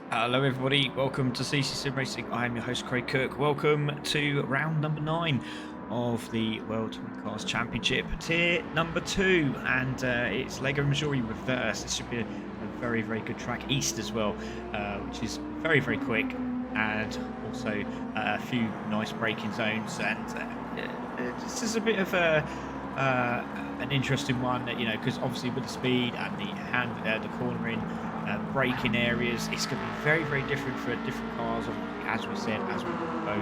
Hello everybody, welcome to CC Sim Racing. I am your host Craig Kirk. Welcome to round number 9 of the World Touring Cars Championship, tier number 2, and it's Lago Maggiore reverse. This should be a very, very good track, east as well, which is very, very quick, and also a few nice braking zones, and this is a bit of an interesting one, because obviously with the speed and the cornering, braking areas, it's going to be very, very different for different cars, as we said, as we go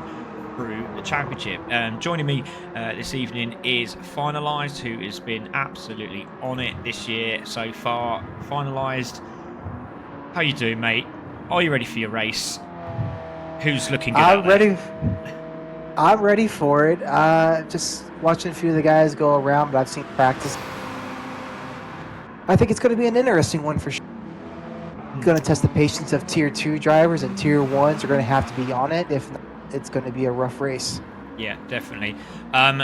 through the championship. Joining me this evening is Finalised, who has been absolutely on it this year so far. Finalised, how you doing, mate? Are you ready for your race? Who's looking good out there? I'm ready for it. Just watching a few of the guys go around, but I've seen practice. I think it's going to be an interesting one for sure. Going to test the patience of Tier 2 drivers, and Tier 1s are going to have to be on it. If not, it's going to be a rough race. Yeah, definitely.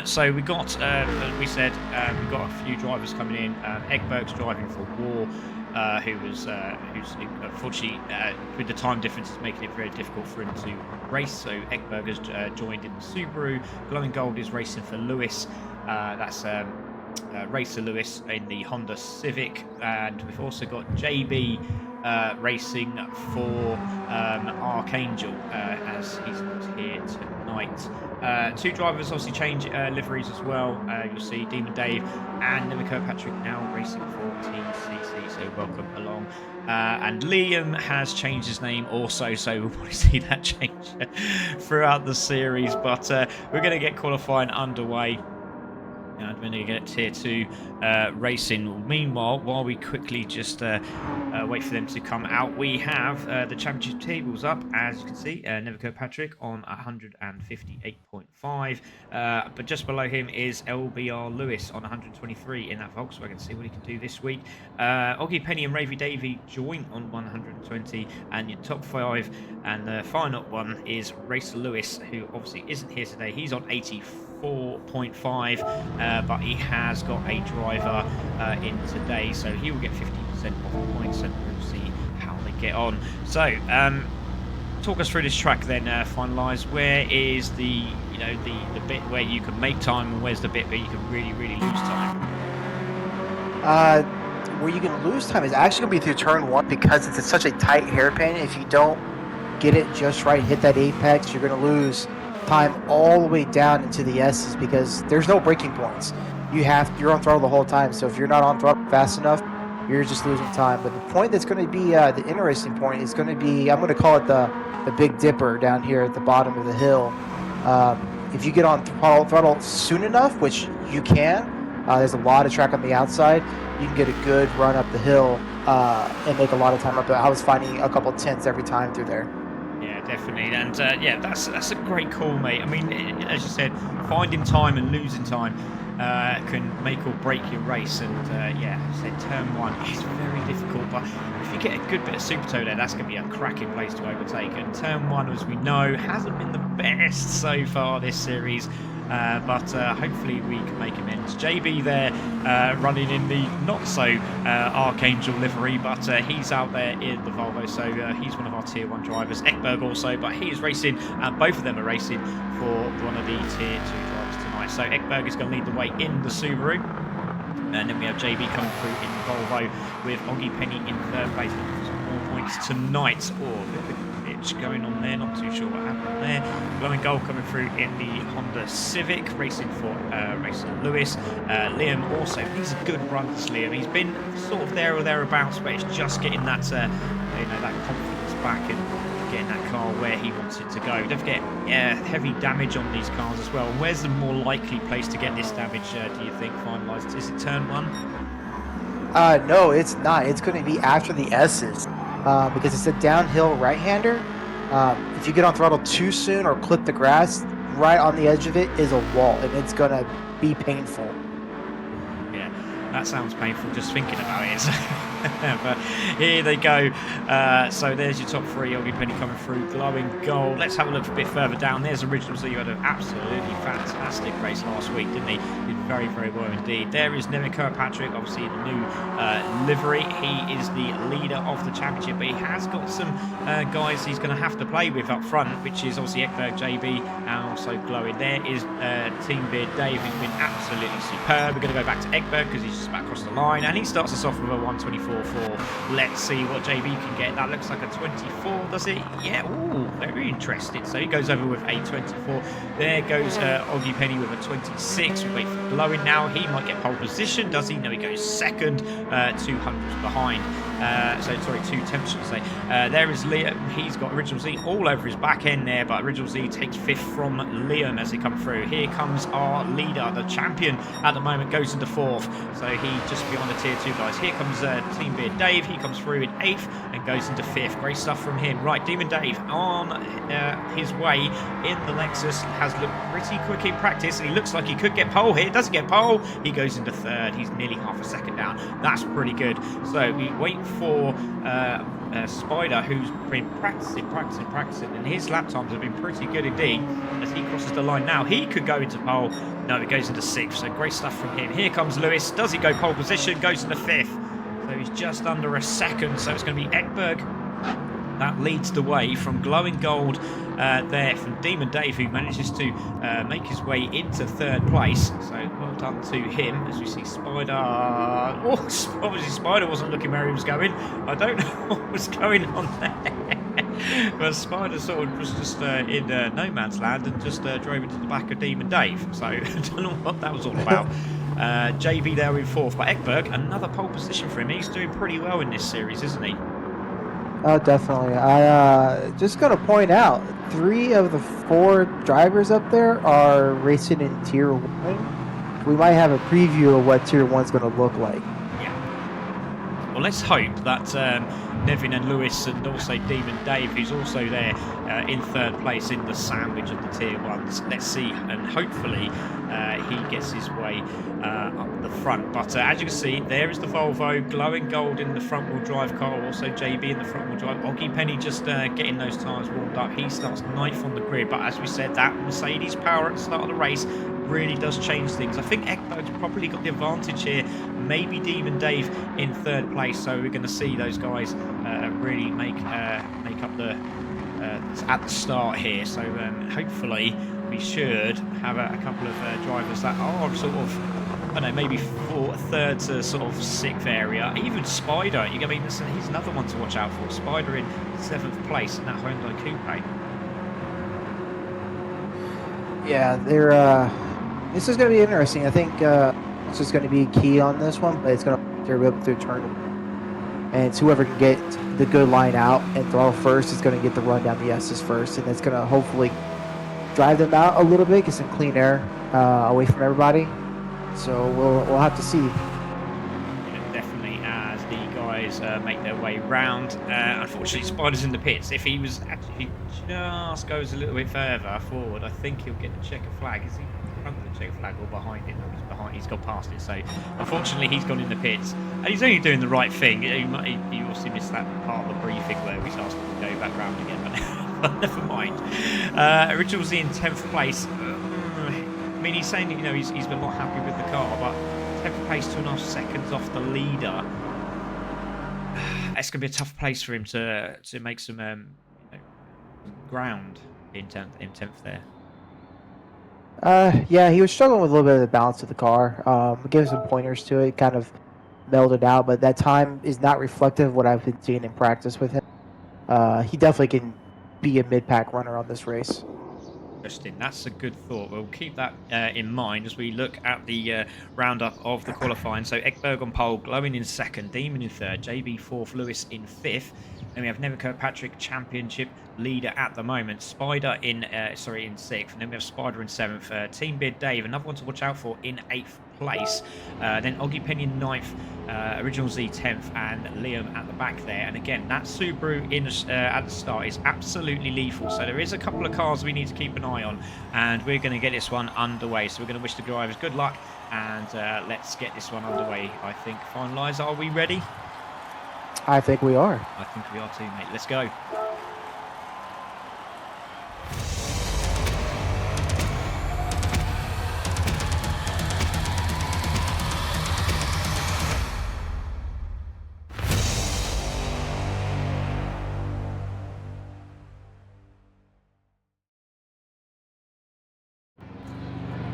So we got, as we said, we've got a few drivers coming in. Egberg's driving for War, who's unfortunately, with the time difference, is making it very difficult for him to race. So Egberg has joined in the Subaru. Glowing Gold is racing for Lewis. That's Racer Lewis in the Honda Civic, and we've also got JB racing for Archangel, as he's not here tonight. Two drivers obviously change liveries as well. You'll see Demon Dave and Nico Patrick now racing for Team CC, so welcome along. And Liam has changed his name also, so we'll probably see that change throughout the series, but we're going to get qualifying underway. And we're going to get Tier 2 racing. Meanwhile, while we quickly just wait for them to come out, we have the championship tables up. As you can see, Nevico Patrick on 158.5. But just below him is LBR Lewis on 123 in that Volkswagen. See what he can do this week. Oggy Penny and Ravy Davey join on 120, and your top 5. And the final one is Racer Lewis, who obviously isn't here today. He's on 84.5, but he has got a driver in today, so he will get 50% of the points, and we'll see how they get on. So, talk us through this track then, Finalise. Where is the bit where you can make time, and where's the bit where you can really, really lose time? Where you can lose time is actually going to be through turn 1, because it's such a tight hairpin. If you don't get it just right, hit that apex, you're going to lose time all the way down into the S's, because there's no braking points. You're on throttle the whole time, so if you're not on throttle fast enough, you're just losing time. But the point that's going to be the interesting point is going to be, I'm going to call it the Big Dipper down here at the bottom of the hill. If you get on throttle soon enough, which you can, there's a lot of track on the outside, you can get a good run up the hill and make a lot of time up there. I was finding a couple tenths every time through there. Yeah, definitely, and yeah, that's a great call, mate. I mean, as you said, finding time and losing time can make or break your race, and yeah, as I said, turn 1 is very difficult, but if you get a good bit of super toe there, that's going to be a cracking place to overtake. And turn 1, as we know, hasn't been the best so far this series. But hopefully we can make amends. JB there running in the not so Archangel livery, but he's out there in the Volvo, so he's one of our Tier 1 drivers. Ekberg also, but he is racing, both of them are racing for one of the Tier 2 drivers tonight. So Ekberg is going to lead the way in the Subaru. And then we have JB coming through in the Volvo with Oggy Penny in third place for some more points tonight. Going on there, not too sure what happened there. Glowing Gold coming through in the Honda Civic, racing for Racer Lewis. Liam also, these are good runs, Liam. He's been sort of there or thereabouts, but it's just getting that that confidence back and getting that car where he wants it to go. Don't forget, heavy damage on these cars as well. Where's the more likely place to get this damage, do you think, finalised? Is it turn 1? No, it's not. It's going to be after the S's. Because it's a downhill right-hander. If you get on throttle too soon or clip the grass, right on the edge of it is a wall, and it's going to be painful. Yeah, that sounds painful just thinking about it. But here they go. So there's your top three. Oggy Penny coming through, glowing gold. Let's have a look a bit further down. There's Original Z, who had an absolutely fantastic race last week, didn't he? Did very, very well indeed. There is Neville Kirkpatrick, obviously in the new livery. He is the leader of the championship, but he has got some guys he's going to have to play with up front, which is obviously Ekberg, JB, and also glowing. There is Team Beard Dave, who's been absolutely superb. We're going to go back to Ekberg because he's just about across the line, and he starts us off with a 1:24.4. Let's see what JB can get. That looks like a 24, does it? Yeah, ooh, very interesting. So he goes over with a 24. There goes Oggy Penny with a 26. We wait for glowing now. He might get pole position, does he? No, he goes second, 200s behind. So sorry, 2/10 should I say. There is Liam. He's got Original Z all over his back end there, but Original Z takes fifth from Liam as they come through. Here comes our leader, the champion at the moment, goes into fourth. So he just behind the tier 2 guys. Here comes Team Beard Dave. He comes through in 8th and goes into 5th. Great stuff from him. Right, Demon Dave on his way in the Lexus, has looked pretty quick in practice, and he looks like he could get pole here. Doesn't get pole. He goes into 3rd. He's nearly half a second down. That's pretty good. So we wait for Spider, who's been practicing, and his lap times have been pretty good indeed. As he crosses the line now, he could go into pole. No, he goes into 6th, so great stuff from him. Here comes Lewis. Does he go pole position? Goes into 5th. So he's just under a second, so it's going to be Ekberg that leads the way from glowing gold there from Demon Dave, who manages to make his way into 3rd place. So well done to him. As we see Spider, obviously Spider wasn't looking where he was going. I don't know what was going on there. But Spider sort of was just in no man's land and just drove into the back of Demon Dave. So I don't know what that was all about. JB there in 4th, but Ekberg, another pole position for him. He's doing pretty well in this series, isn't he? Oh, definitely. I just going to point out, 3 of the 4 drivers up there are racing in Tier 1. We might have a preview of what Tier 1's going to look like. Yeah. Well, let's hope that Nevin and Lewis and also Demon Dave, who's also there in 3rd place in the sandwich of the Tier 1s. Let's see, and hopefully he gets his way up the front. But as you can see, there is the Volvo, glowing gold in the front wheel drive car, also JB in the front wheel drive. Oggy Penny just getting those tyres warmed up. He starts 9th on the grid, but as we said, that Mercedes power at the start of the race really does change things. I think Ekberg's probably got the advantage here, maybe Demon Dave in 3rd place, so we're going to see those guys really make up the at the start here. So hopefully we should have a couple of drivers that are sort of, I don't know, maybe 3rd to sort of 6th area. Even Spider, I mean, he's another one to watch out for. Spider in 7th place in that Hyundai Coupe. Yeah, this is going to be interesting. I think this is going to be key on this one, but it's going to be up through turn. And it's whoever can get the good line out and throttle first is going to get the run down the S's first, and it's going to hopefully drive them out a little bit, get some clean air away from everybody. So we'll have to see. Yeah, definitely, as the guys make their way round. Unfortunately, Spider's in the pits. If he was actually just goes a little bit further forward, I think he'll get the checker flag. Is he in front of the checker flag or behind it? No, he's behind. He's gone past it. So unfortunately, he's gone in the pits, and he's only doing the right thing. He also missed that part of the briefing where we asked him to go back round again, but never mind. Original Z in 10th place. I mean, he's saying, you know, he's been not happy with the car, but 10th place, 2.5 seconds off the leader. It's going to be a tough place for him to make some ground in 10th there. Yeah, he was struggling with a little bit of the balance of the car. Gave some pointers to it, kind of melded out, but that time is not reflective of what I've been seeing in practice with him. He definitely can be a mid-pack runner on this race. Interesting. That's a good thought. We'll keep that in mind as we look at the roundup of the qualifying. So Ekberg on pole, glowing in 2nd, Demon in 3rd, JB 4th, Lewis in 5th. Then we have Neville Kirkpatrick, championship leader at the moment. Spider in 6th, and then we have Spider in 7th. Team Beard Dave, another one to watch out for, in 8th place. Then Oggy Penny in 9th, Original Z 10th, and Liam at the back there. And again, that Subaru in at the start is absolutely lethal. So there is a couple of cars we need to keep an eye on, and we're going to get this one underway. So we're going to wish the drivers good luck, and let's get this one underway. I think finalise. Are we ready? I think we are. I think we are too, mate. Let's go.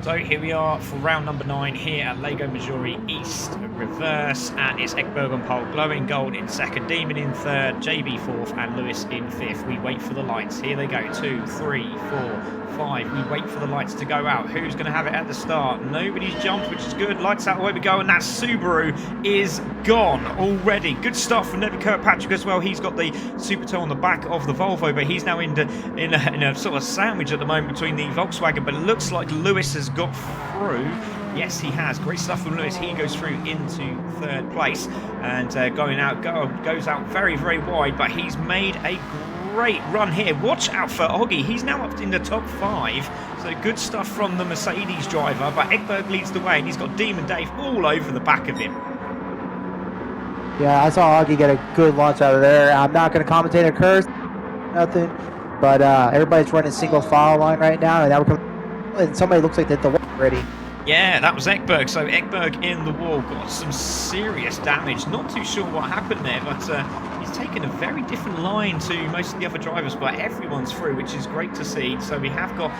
So here we are for round number 9 here at Lago Maggiore East Reverse, and it's Ekberg on pole, Glowing Gold in second, Demon in third, JB fourth, and Lewis in fifth. We wait for the lights. Here they go. 2, 3, 4, 5. We wait for the lights to go out. Who's going to have it at the start? Nobody's jumped, which is good. Lights out, away we go, and that Subaru is gone already. Good stuff from Neville Kirkpatrick as well. He's got the super toe on the back of the Volvo, but he's now in a sort of sandwich at the moment between the Volkswagen, but it looks like Lewis has got through. Yes, he has. Great stuff from Lewis. He goes through into third place, and goes out very, very wide, but he's made a great run here. Watch out for Oggy. He's now up in the top 5. So good stuff from the Mercedes driver, but Ekberg leads the way, and he's got Demon Dave all over the back of him. Yeah, I saw Augie get a good launch out of there. I'm not going to commentate or curse, nothing, but everybody's running single file line right now, and somebody looks like they're the wall ready. Yeah, that was Ekberg. So Ekberg in the wall got some serious damage. Not too sure what happened there, but he's taken a very different line to most of the other drivers, but everyone's through, which is great to see. So we have got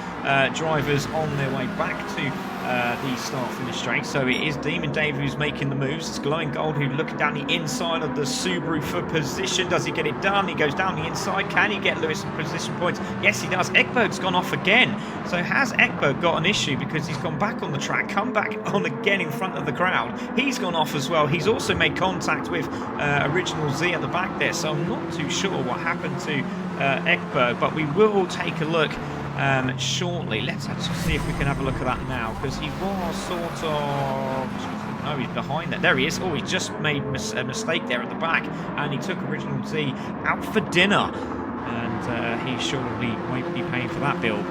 drivers on their way back to the start finish straight. So it is Demon Dave who's making the moves. It's Glowing Gold who's looking down the inside of the Subaru for position. Does he get it done? He goes down the inside. Can he get Lewis some position points? Yes, he does. Ekberg's gone off again. So has Ekberg got an issue because he's gone back on the track, come back on again in front of the crowd? He's gone off as well. He's also made contact with Original Z at the back there. So I'm not too sure what happened to Ekberg, but we will take a look shortly. Let's actually see if we can have a look at that now, because he was sort of... Oh, he's behind there. There he is. Oh, he just made a mistake there at the back, and he took Original Z out for dinner. And he surely won't be paying for that bill.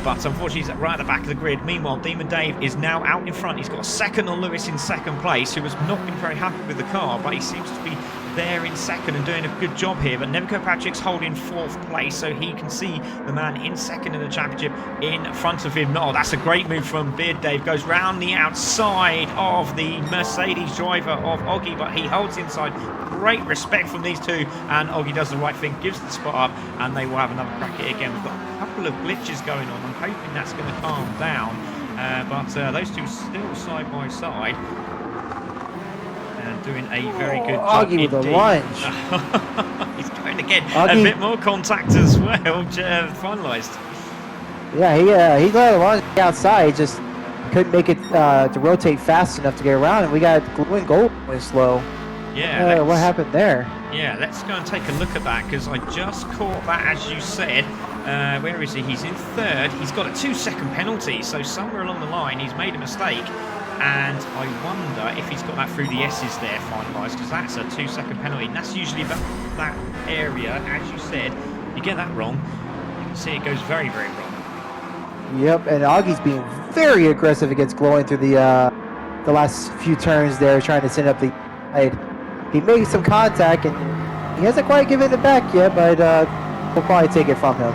But unfortunately, he's right at the back of the grid. Meanwhile, Demon Dave is now out in front. He's got a second on Lewis in second place, who has not been very happy with the car, but he seems to be there in second and doing a good job here. But Neville Kirkpatrick's holding fourth place, so he can see the man in second in the championship in front of him. Oh, that's a great move from Beard Dave. Goes round the outside of the Mercedes driver of Oggy, but he holds inside. Great respect from these two, and Oggy does the right thing, gives the spot up, and they will have another crack at it again. We've got a couple of glitches going on. I'm hoping that's going to calm down, but those two still side by side. Doing a very good job Augie with a lunge. He's going to get Augie, a bit more contact as well, finalised. Yeah, he got a lunge outside. He just couldn't make it to rotate fast enough to get around, and we got Glowing Gold really slow. Yeah. What happened there? Yeah, let's go and take a look at that, because I just caught that, as you said. Where is he? He's in third. He's got a 2-second penalty, so somewhere along the line he's made a mistake. And I wonder if he's got that through the S's there finalised, because that's a 2-second penalty. And that's usually about that area, as you said. You get that wrong, you can see it goes very, very wrong. Yep, and Augie's being very aggressive against Glowing through the last few turns there, trying to send up the side. He made some contact, and he hasn't quite given it back yet, but we'll probably take it from him.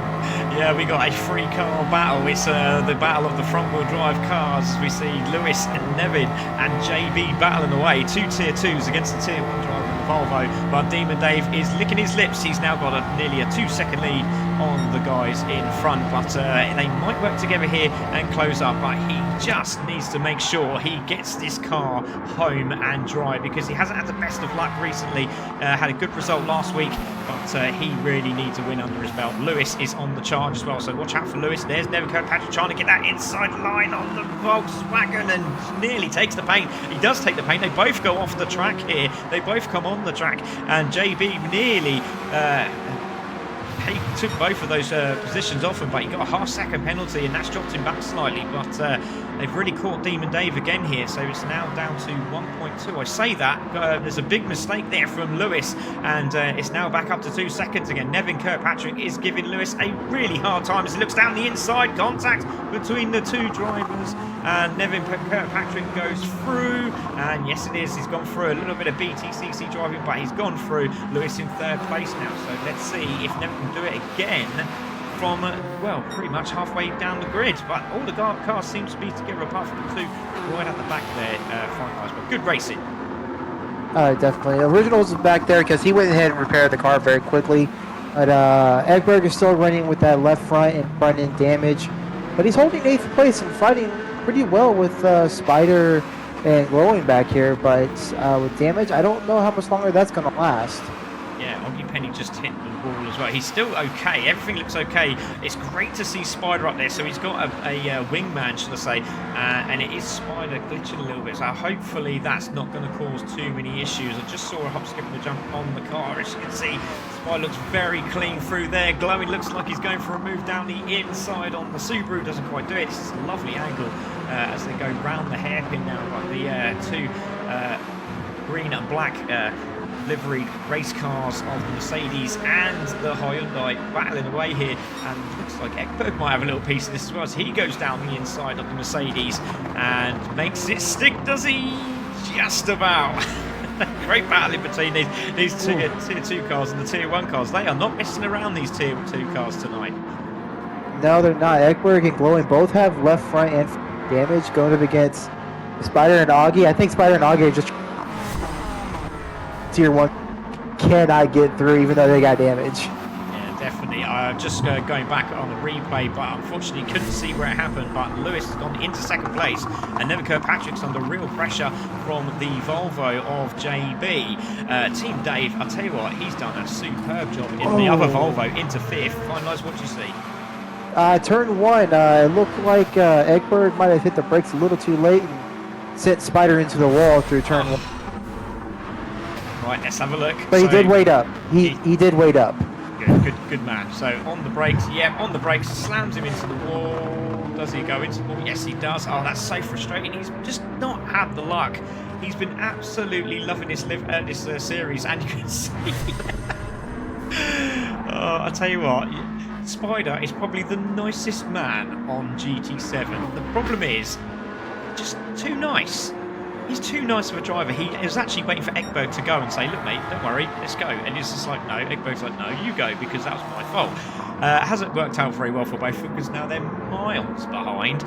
Yeah, we got a three-car battle. It's the battle of the front-wheel drive cars. We see Lewis and Nevin and JB battling away. 2 Tier 2s against the Tier 1 driver in the Volvo. But Demon Dave is licking his lips. He's now got nearly a 2-second lead on the guys in front. But they might work together here and close up. But he just needs to make sure he gets this car home and dry, because he hasn't had the best of luck recently. Had a good result last week, but he really needs a win under his belt. Lewis is on the charge as well, so watch out for Lewis. There's Neville Kirkpatrick trying to get that inside line on the Volkswagen, and nearly takes the paint. He does take the paint. They both go off the track here. They both come on the track, and JB nearly he took both of those positions off him, but he got a half-second penalty, and that's dropped him back slightly. But they've really caught Demon Dave again here, so it's now down to 1.2. I say that there's a big mistake there from Lewis, and it's now back up to 2 seconds again. Nevin Kirkpatrick is giving Lewis a really hard time as he looks down the inside. Contact between the two drivers, and Nevin Kirkpatrick goes through, and yes it is, he's gone through. A little bit of Vtcc driving, but he's gone through. Lewis in third place now, so let's see if Nevin can do it again from, well, pretty much halfway down the grid. But all the cars seem to be together apart from the two right at the back there, finalised. But good racing. Definitely. Originals is back there because he went ahead and repaired the car very quickly. But Egberg is still running with that left front and front end damage. But he's holding 8th place and fighting pretty well with Spider and Glowing back here. But with damage, I don't know how much longer that's going to last. Yeah, Oggy Penny just hit the wall as well. He's still okay. Everything looks okay. It's great to see Spider up there. So he's got a wingman, should I say, and it is Spider glitching a little bit. So hopefully that's not going to cause too many issues. I just saw a hop, skip, and a jump on the car. As you can see, Spider looks very clean through there. Glowing looks like he's going for a move down the inside on the Subaru. Doesn't quite do it. This is a lovely angle as they go round the hairpin now. But the two green and black liveried race cars of the Mercedes and the Hyundai battling away here, and looks like Ekberg might have a little piece of this as well as he goes down the inside of the Mercedes and makes it stick, does he? Just about. Great battle in between these tier 2 cars and the tier 1 cars. They are not messing around, these tier 2 cars tonight. No, they're not. Ekberg and Glowing both have left front and damage going up against Spider and Augie. I think Spider and Augie are just tier 1 cannot get through even though they got damage. Yeah, definitely. Just going back on the replay, but unfortunately couldn't see where it happened. But Lewis has gone into second place, and Nevin Kirkpatrick's under real pressure from the Volvo of JB. Team Dave, I'll tell you what, he's done a superb job in the other Volvo into 5th. Finalise what you see. Turn 1, it looked like Ekberg might have hit the brakes a little too late and sent Spider into the wall through turn 1. Right, let's have a look. But he did wait up. He did wait up. Good man. So on the brakes, on the brakes, slams him into the wall. Does he go into the wall? Yes, he does. Oh, that's so frustrating. He's just not had the luck. He's been absolutely loving this series, and you can see. I'll tell you what, Spider is probably the nicest man on GT7. The problem is, just too nice. He's too nice of a driver. He was actually waiting for Ekberg to go and say, look mate, don't worry, let's go. And he's just like, no. Ekberg's like, no, you go, because that was my fault. It hasn't worked out very well for both because now they're miles behind.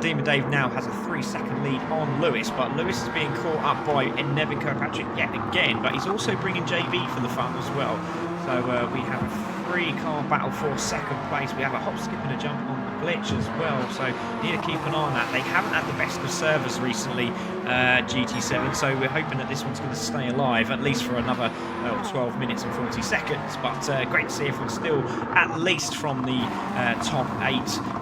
Demon Dave now has a 3-second lead on Lewis, but Lewis is being caught up by Nevin Kirkpatrick yet again, but he's also bringing JB for the fun as well. So we have a 3-car battle for second place. We have a hop, skip and a jump on the glitch as well, so need to keep an eye on that. They haven't had the best of servers recently, GT7, so we're hoping that this one's going to stay alive at least for another 12 minutes and 40 seconds. But great to see everyone still at least from the top 8,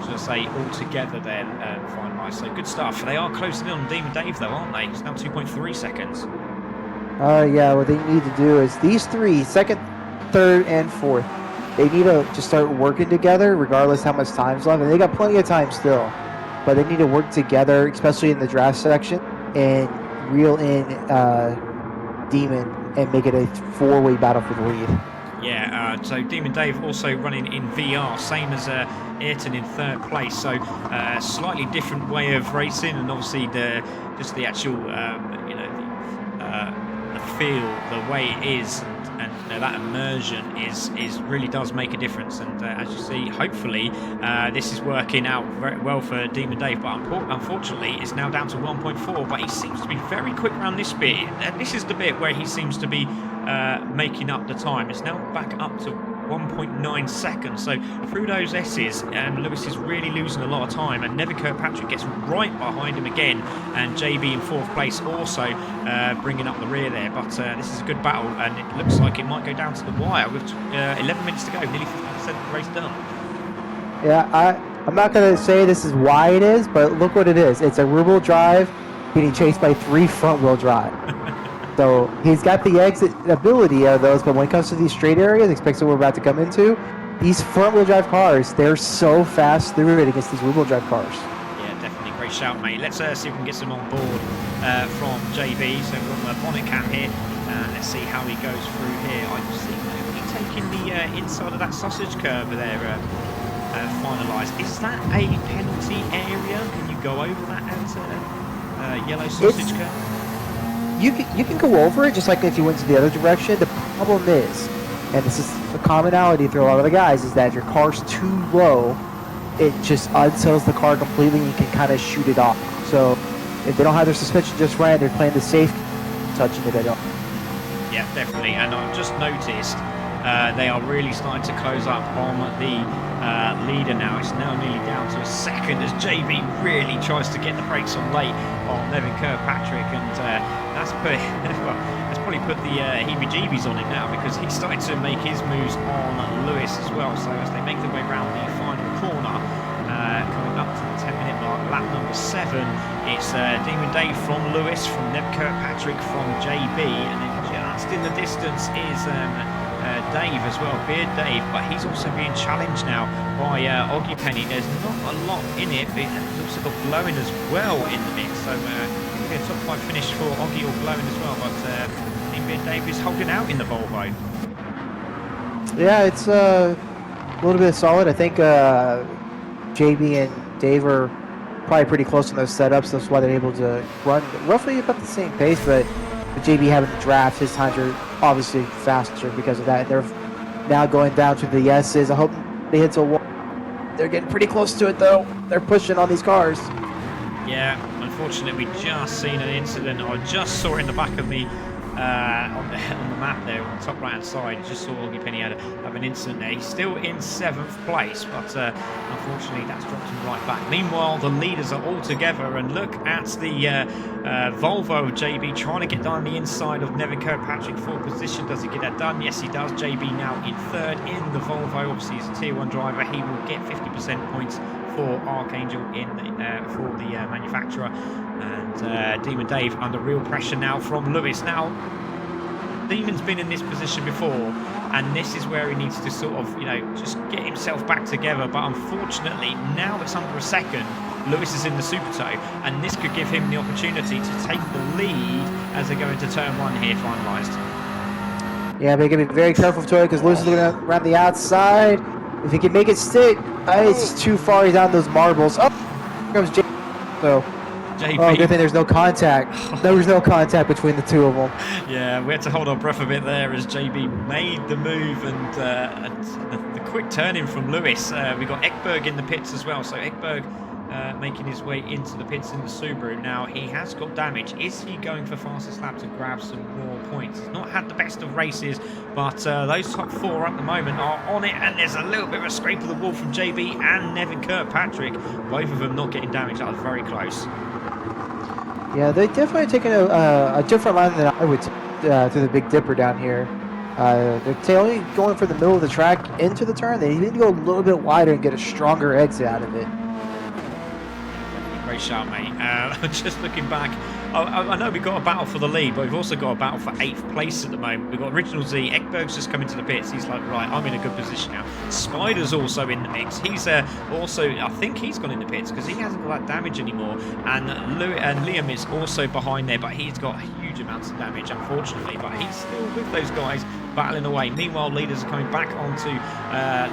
should I say, all together there, finalised. So good stuff. They are closing in on Demon Dave though, aren't they? It's now 2.3 seconds. Yeah, what they need to do is these 3, second, third, and 4th, they need to just start working together regardless how much time's left. And they got plenty of time still, but they need to work together, especially in the draft section, and reel in Demon and make it a 4-way battle for the lead. Yeah, so Demon Dave also running in VR, same as Ayrton in 3rd place. So slightly different way of racing, and obviously the actual the feel, the way it is, and that immersion is really does make a difference. And as you see, hopefully this is working out very well for Demon Dave, but unfortunately it's now down to 1.4, but he seems to be very quick around this bit, and this is the bit where he seems to be making up the time. It's now back up to 1.9 seconds, so through those S's, Lewis is really losing a lot of time, and Nevin Kirkpatrick gets right behind him again, and JB in 4th place also bringing up the rear there. But this is a good battle, and it looks like it might go down to the wire with 11 minutes to go, nearly 50% of the race done. Yeah, I'm not going to say this is why it is, but look what it is. It's a rear-wheel drive getting chased by 3 front-wheel drive. So he's got the exit ability of those, but when it comes to these straight areas, especially what we're about to come into, these front-wheel drive cars, they're so fast through it against these rear-wheel drive cars. Yeah, definitely. Great shout, mate. Let's see if we can get some on board from JB. So we've got the bonnet cam here. Let's see how he goes through here. I see nobody taking the inside of that sausage curve there finalised. Is that a penalty area? Can you go over that at yellow sausage curve? You can go over it just like if you went to the other direction. The problem is, and this is a commonality through a lot of the guys, is that if your car's too low, it just unsettles the car completely and you can kind of shoot it off. So if they don't have their suspension just right, they're playing the safe, touching it at all. Yeah, definitely. And I've just noticed they are really starting to close up on the leader now. It's now nearly down to a second as JB really tries to get the brakes on late on Nevin Kirkpatrick, and that's probably put the heebie-jeebies on him now, because he's starting to make his moves on Lewis as well. So as they make their way around the final corner, coming up to the 10-minute mark, lap number 7, it's Demon Dave from Lewis, from Nevin Kirkpatrick from JB, and then just in the distance is Dave as well, Beard Dave, but he's also being challenged now by Oggy Penny. There's not a lot in it, but he's also got Blowing as well in the mix, so could be a top 5 finish for Oggy or Blowing as well, but Beard Dave is holding out in the Volvo. Yeah, it's a little bit solid. I think JB and Dave are probably pretty close in those setups. That's why they're able to run roughly about the same pace, but with JB having the draft, his times are obviously faster because of that. They're now going down to the S's. I hope they hit to a wall. They're getting pretty close to it, though. They're pushing on these cars. Yeah, unfortunately, we just seen an incident. I just saw it in the back of me on the map there on the top right hand side. Just saw Oggy Penny have an incident there. He's still in 7th place, but unfortunately that's dropped him right back. Meanwhile, the leaders are all together, and look at the Volvo of JB trying to get down the inside of Nevin Kirkpatrick for position. Does he get that done? Yes, he does. JB now in 3rd in the Volvo. Obviously, he's a tier 1 driver. He will get 50% points for Archangel in for the manufacturer, and Demon Dave under real pressure now from Lewis. Now Demon's been in this position before, and this is where he needs to sort of, just get himself back together, but unfortunately now it's under a second. Lewis is in the Super Tow, and this could give him the opportunity to take the lead as they go into turn 1 here finalised. Yeah, but you gotta be very careful, Toy, because Lewis is looking around the outside. If he can make it stick, it's too far. He's down those marbles. Oh, here comes JB. So, oh, good thing there's no contact. There was no contact between the two of them. Yeah, we had to hold our breath a bit there as JB made the move, and the quick turn-in from Lewis. We got Ekberg in the pits as well, so Ekberg making his way into the pits in the Subaru. Now, he has got damage. Is he going for fastest lap to grab some more points? He's not had the best of races, but those top 4 at the moment are on it, and there's a little bit of a scrape of the wall from JB and Nevin Kirkpatrick. Both of them not getting damage. That was very close. Yeah, they're definitely taking a different line than I would to the Big Dipper down here. They're only going for the middle of the track into the turn. They need to go a little bit wider and get a stronger exit out of it. Great shot, mate. Just looking back, I know we've got a battle for the lead, but we've also got a battle for 8th place at the moment. We've got Original Z. Ekberg's just come into the pits. He's like, right, I'm in a good position now. Spider's also in the mix. He's also, I think he's gone in the pits because he hasn't got that damage anymore. And Liam is also behind there, but he's got huge amounts of damage, unfortunately. But he's still with those guys battling away. Meanwhile, leaders are coming back onto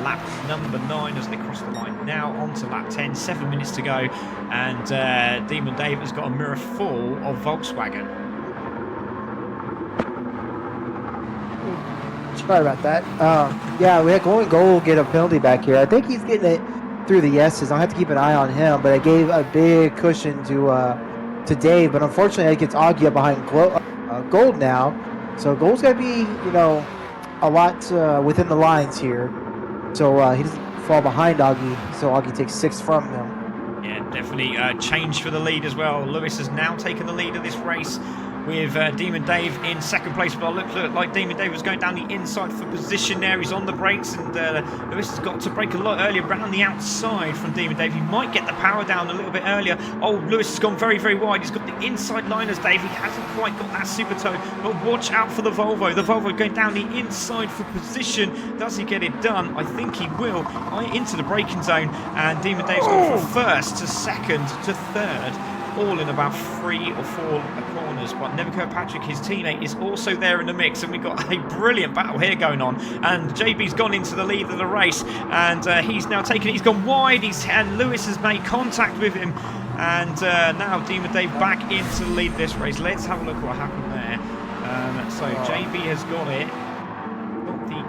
lap number 9 as they cross the line. Now onto lap 10, 7 minutes to go, and Demon Dave has got a mirror full of Volkswagen. Sorry about that. Yeah, we had Going Gold get a penalty back here. I think he's getting it through the S's. I'll have to keep an eye on him, but I gave a big cushion to Dave, but unfortunately it gets Augie up behind Gold now. So Gold's got to be, a lot within the lines here. So he doesn't fall behind Augie, so Augie takes 6 from him. Yeah, definitely change for the lead as well. Lewis has now taken the lead of this race with Demon Dave in second place. But look like Demon Dave was going down the inside for position there. He's on the brakes, and Lewis has got to brake a lot earlier around the outside from Demon Dave. He might get the power down a little bit earlier. Oh, Lewis has gone very, very wide. He's got the inside liners, Dave. He hasn't quite got that super toe, but watch out for the Volvo. The Volvo going down the inside for position. Does he get it done? I think he will. Into the braking zone, and Demon Dave's gone from first to second to third, all in about 3 or 4 corners. But Nevin Kirkpatrick, his teammate, is also there in the mix, and we've got a brilliant battle here going on. And JB's gone into the lead of the race, and he's now taken it. He's gone wide, and Lewis has made contact with him, and now Demon Dave back into the lead of this race. Let's have a look what happened there. So JB has got it.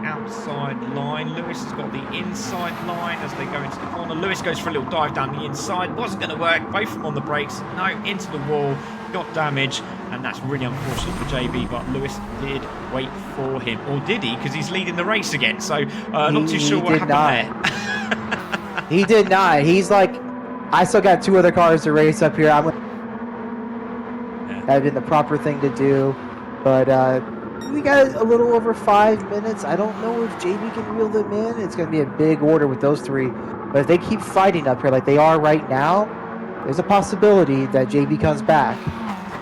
Outside line. Lewis has got the inside line as they go into the corner. Lewis goes for a little dive down the inside. Wasn't going to work. Both of them on the brakes. No, into the wall. Got damage, and that's really unfortunate for JB, but Lewis did wait for him. Or did he? Because he's leading the race again. So not too sure what happened there. He did not. He's like, I still got 2 other cars to race up here. That'd have been the proper thing to do. But we got a little over 5 minutes. I don't know if JB can reel them in. It's going to be a big order with those 3. But if they keep fighting up here like they are right now, there's a possibility that JB comes back.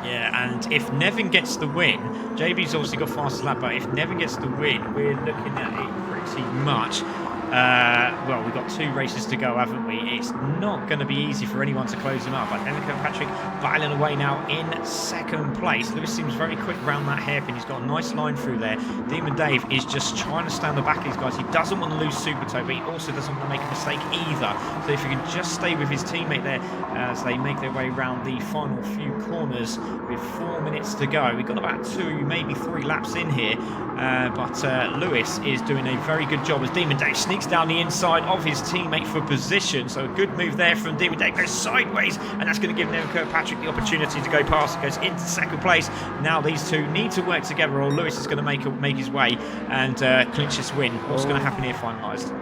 Yeah, and if Nevin gets the win, JB's obviously got fastest lap, but if Nevin gets the win, we're looking at it pretty much. Well, we've got 2 races to go, haven't we? It's not going to be easy for anyone to close him up. But Nevin Kirkpatrick battling away now in second place. Lewis seems very quick around that hairpin. He's got a nice line through there. Demon Dave is just trying to stand the back of these guys. He doesn't want to lose super toe, but he also doesn't want to make a mistake either. So if he can just stay with his teammate there as they make their way around the final few corners with 4 minutes to go. We've got about 2, maybe 3 laps in here. But Lewis is doing a very good job as Demon Dave sneaks down the inside of his teammate for position. So a good move there from Demon Dave. Goes sideways, and that's going to give Nevin Kirkpatrick the opportunity to go past. It goes into second place. Now these 2 need to work together, or Lewis is going to make his way and clinch this win. What's going to happen here finalised?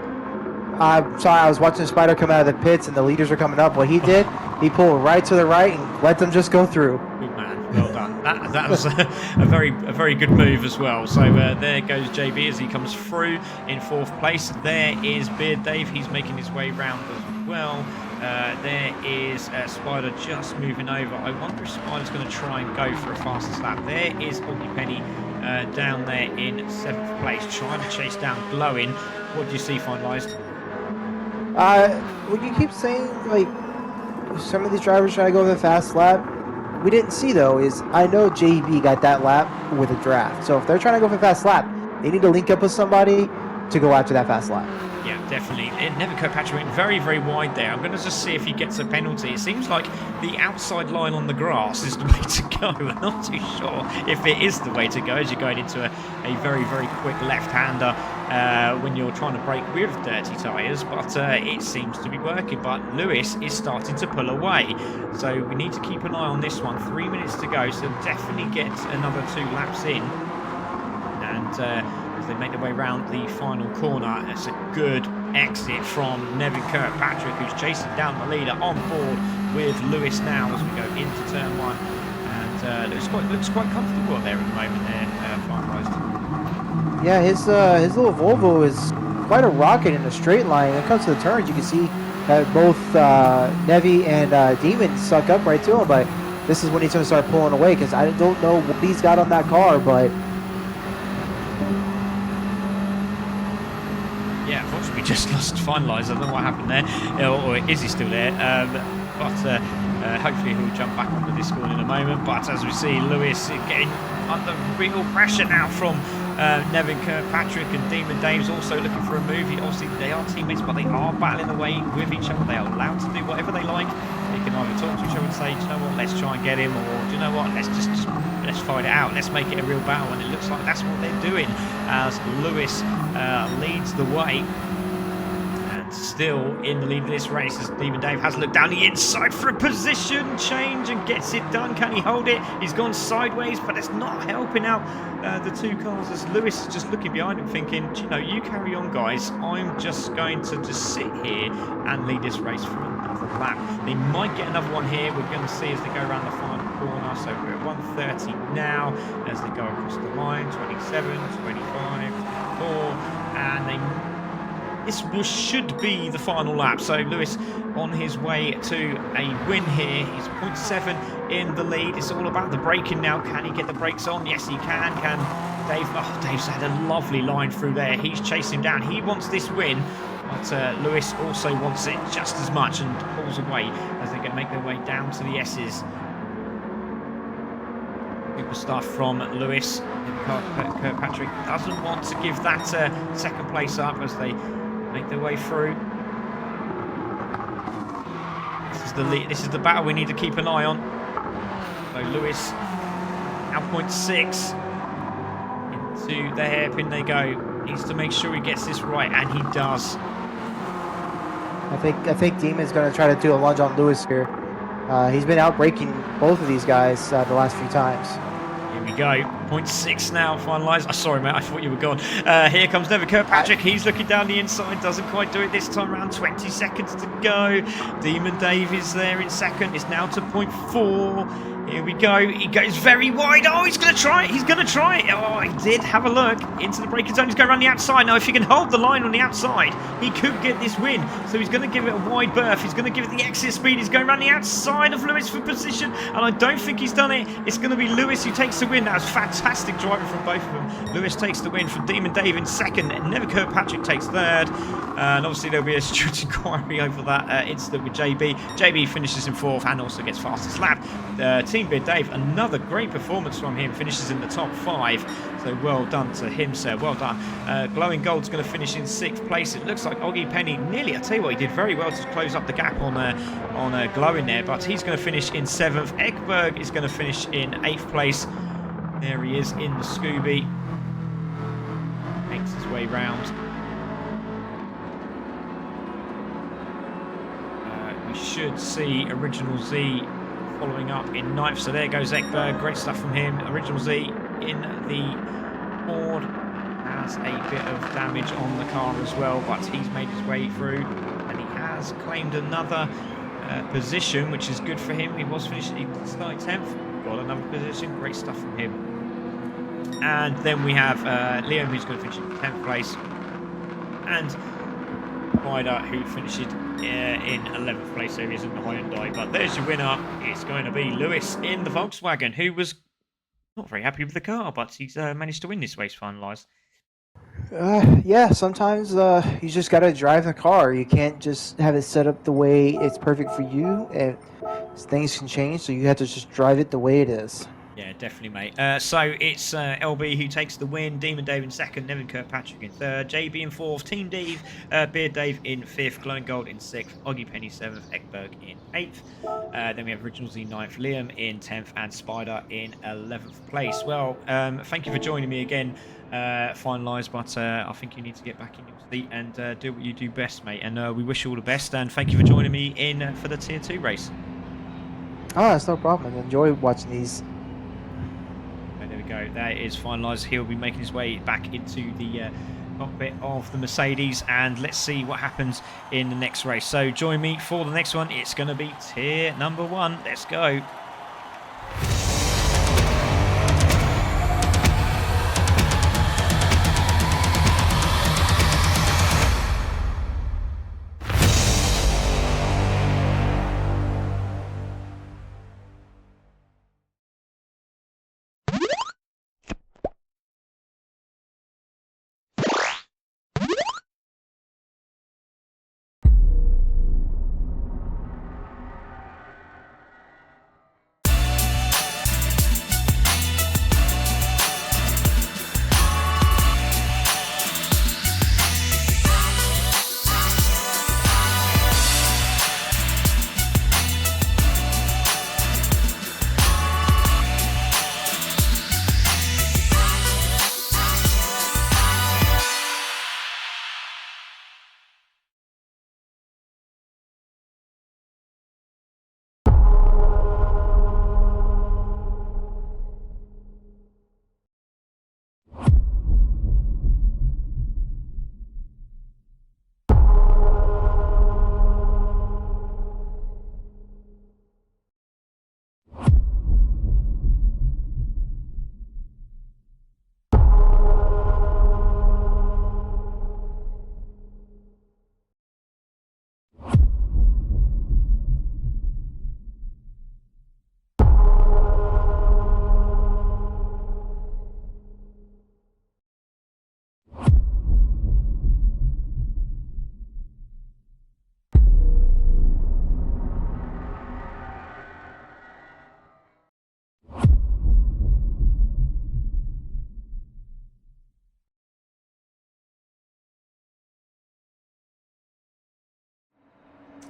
I'm sorry, I was watching Spider come out of the pits and the leaders are coming up. What he did, he pulled right to the right and let them just go through. Good man. Well done. That was a very good move as well. So there goes JB as he comes through in 4th place. There is Beard Dave. He's making his way round as well. There is Spider just moving over. I wonder if Spider's going to try and go for a fastest lap. There is Oggy Penny down there in 7th place, trying to chase down Glowing. What do you see finalised? What you keep saying, like, some of these drivers try to go for the fast lap. We didn't see, though, is I know JB got that lap with a draft. So if they're trying to go for a fast lap, they need to link up with somebody to go after that fast lap. Yeah, definitely. Nevin Kirkpatrick went very, very wide there. I'm going to just see if he gets a penalty. It seems like the outside line on the grass is the way to go. I'm not too sure if it is the way to go as you're going into a very, very quick left-hander when you're trying to brake with dirty tyres. But it seems to be working. But Lewis is starting to pull away. So we need to keep an eye on this one. 3 minutes to go. So definitely get another 2 laps in. And as they make their way around the final corner, it's a good exit from Nevin Kirkpatrick, who's chasing down the leader on board with Lewis now as we go into turn 1. And looks quite comfortable there at the moment there, finalised. Yeah, his little Volvo is quite a rocket in a straight line. When it comes to the turns, you can see that both Nevi and Demon suck up right to him, but this is when he's going to start pulling away, because I don't know what he's got on that car, but yeah, unfortunately we just lost finalised. I don't know what happened there, or is he still there? But hopefully he'll jump back onto this score in a moment. But as we see, Lewis getting under real pressure now from Nevin Kirkpatrick, and Demon Dave's also looking for a move. Obviously they are teammates, but they are battling away with each other. They are allowed to do whatever they like. They can either talk to each other and say, do you know what, let's try and get him, or do you know what, let's just let's fight it out, let's make it a real battle. And it looks like that's what they're doing as Lewis leads the way. Still in the lead of this race as Demon Dave has looked down the inside for a position change and gets it done. Can he hold it? He's gone sideways, but it's not helping out the 2 cars as Lewis is just looking behind him thinking, you know, you carry on guys, I'm just going to just sit here and lead this race for another lap. They might get another one here. We're going to see as they go around the final corner. far. So we're at 130 now as they go across the line. 27, 25, 24, and this should be the final lap. So Lewis on his way to a win here. He's 0.7 in the lead. It's all about the braking now. Can he get the brakes on? Yes, he can. Can Dave? Oh, Dave's had a lovely line through there. He's chasing down. He wants this win. But Lewis also wants it just as much and pulls away as they make their way down to the S's. Super stuff from Lewis. Kirkpatrick doesn't want to give that second place up as they make their way through. This is the battle we need to keep an eye on. So Lewis now 0.6 into the hairpin they go. Needs to make sure he gets this right, and he does. I think Demon's going to try to do a lunge on Lewis here. He's been out braking both of these guys the last few times. Here we go. 0.6 now finalised. Oh, sorry, mate. I thought you were gone. Here comes Neville Kirkpatrick. He's looking down the inside. Doesn't quite do it this time around. 20 seconds to go. Demon Dave is there in second. It's now to 0.4. Here we go. He goes very wide. Oh, he's going to try it. He's going to try it. Oh, he did. Have a look into the braking zone. He's going around the outside. Now, if he can hold the line on the outside, he could get this win. So he's going to give it a wide berth. He's going to give it the exit speed. He's going around the outside of Lewis for position. And I don't think he's done it. It's going to be Lewis who takes the win. That was fantastic driving from both of them. Lewis takes the win from Demon Dave in second. Neville Kirkpatrick takes third. And obviously there'll be a strict inquiry over that incident with JB. JB finishes in fourth and also gets fastest lap. Team Beard Dave, another great performance from him, finishes in the top 5. So well done to him, sir. Well done. Glowing Gold's going to finish in 6th place. It looks like Oggy Penny nearly, I tell you what, he did very well to close up the gap on Glowing there, but he's going to finish in 7th. Ekberg is going to finish in 8th place. There he is in the Scooby. Makes his way round. We should see Original Z following up in 9th. So there goes Ekberg. Great stuff from him. Original Z in the board. Has a bit of damage on the car as well, but he's made his way through and he has claimed another position, which is good for him. He was finishing, he started 10th, got another position. Great stuff from him. And then we have Liam, who's going to finish in 10th place, and Ryder, who finished in 11th place. There he is in the Hyundai. But there's your winner. It's going to be Lewis in the Volkswagen, who was not very happy with the car, but he's managed to win this race finalised. Yeah, sometimes you just got to drive the car. You can't just have it set up the way it's perfect for you. And things can change, so you have to just drive it the way it is. Yeah, definitely, mate. So it's LB who takes the win, Demon Dave in second, Nevin Kirkpatrick in third, JB in fourth, Team Dave, Beard Dave in fifth, Glowing Gold in sixth, Oggy Penny seventh, Ekberg in eighth. Then we have Original Z ninth, Liam in 10th, and Spider in 11th place. Well, thank you for joining me again, finalised, but I think you need to get back in your seat and do what you do best, mate. And we wish you all the best, and thank you for joining me in for the Tier 2 race. Oh, that's no problem. I enjoy watching these. There we go. That is finalised. He'll be making his way back into the cockpit of the Mercedes, and let's see what happens in the next race. So join me for the next one. It's going to be tier number 1. Let's go.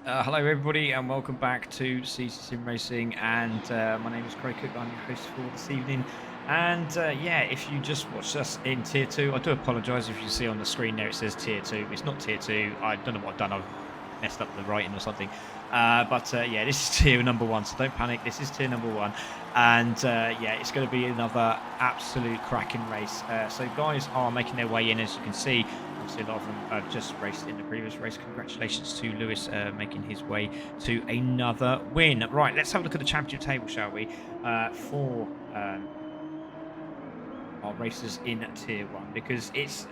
Hello everybody and welcome back to Wtcc Sim Racing, and my name is Craig Cook. I'm your host for this evening, and yeah, if you just watched us in tier 2, I do apologise if you see on the screen there it says tier 2. It's not tier 2. I don't know what I've done. I've messed up the writing or something, but yeah, this is tier number 1, so don't panic. This is tier number 1, and yeah, it's going to be another absolute cracking race. So guys are making their way in, as you can see. Obviously, a lot of them have just raced in the previous race. Congratulations to Lewis making his way to another win. Right, let's have a look at the championship table, shall we? For our racers in tier 1, because it's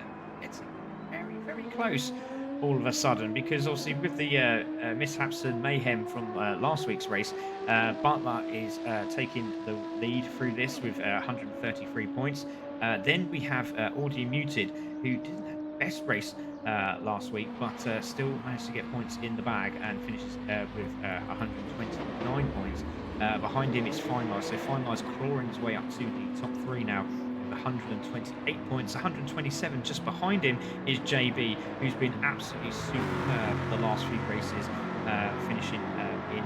very, very close all of a sudden, because obviously with the mishaps and mayhem from last week's race, Butler is taking the lead through this with 133 points. Then we have Audio Muted, who didn't have the best race last week, but still managed to get points in the bag and finishes with 129 points. Behind him is Finelize, so Finelize clawing his way up to the top 3 now. 128 points, 127 just behind him is JB, who's been absolutely superb the last few races, finishing in,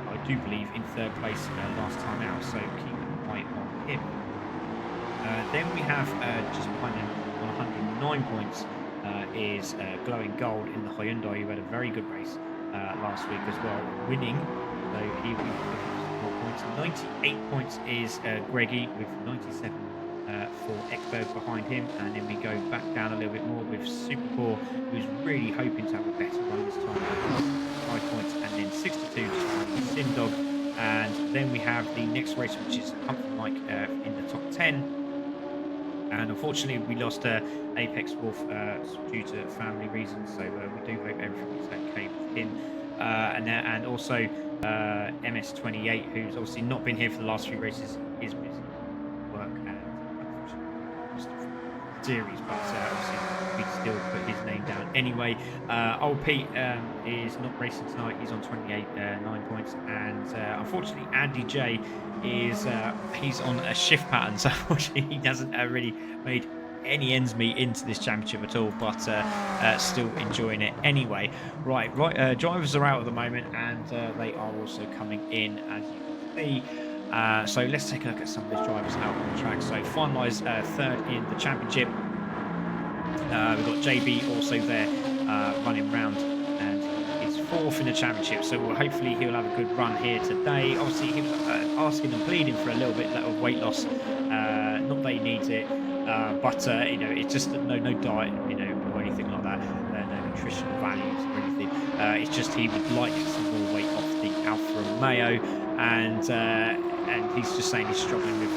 I do believe, in 3rd place last time out, so keep an eye on him. Then we have just behind him on 109 points is Glowing Gold in the Hyundai, who had a very good race last week as well, winning, so he will be more points. 98 points is Greggy with 97 for Ekberg behind him, and then we go back down a little bit more with Supercore, who's really hoping to have a better run this time, 5 points, and then 62 just behind Simdog. And then we have the next race, which is Humphrey Mike in the top 10, and unfortunately we lost Apex Wolf due to family reasons, so we do hope everything is okay with him. And also MS28, who's obviously not been here for the last few races, is busy work and series, but obviously we still put his name down anyway. Old Pete is not racing tonight. He's on 28 9 points, and unfortunately Andy J is he's on a shift pattern, so unfortunately he hasn't really made any ends meet into this championship at all, but still enjoying it anyway. Right, drivers are out at the moment, and they are also coming in, as you can see. So let's take a look at some of these drivers out on the track. So Finelize 3rd in the championship. We've got JB also there running round, and he's 4th in the championship. So hopefully he'll have a good run here today. Obviously he was asking and pleading for a little bit of weight loss. Not that he needs it, but you know, it's just no diet, you know, or anything like that. No nutritional values or anything. It's just he would like some more weight off the Alfa Romeo, and he's just saying he's struggling with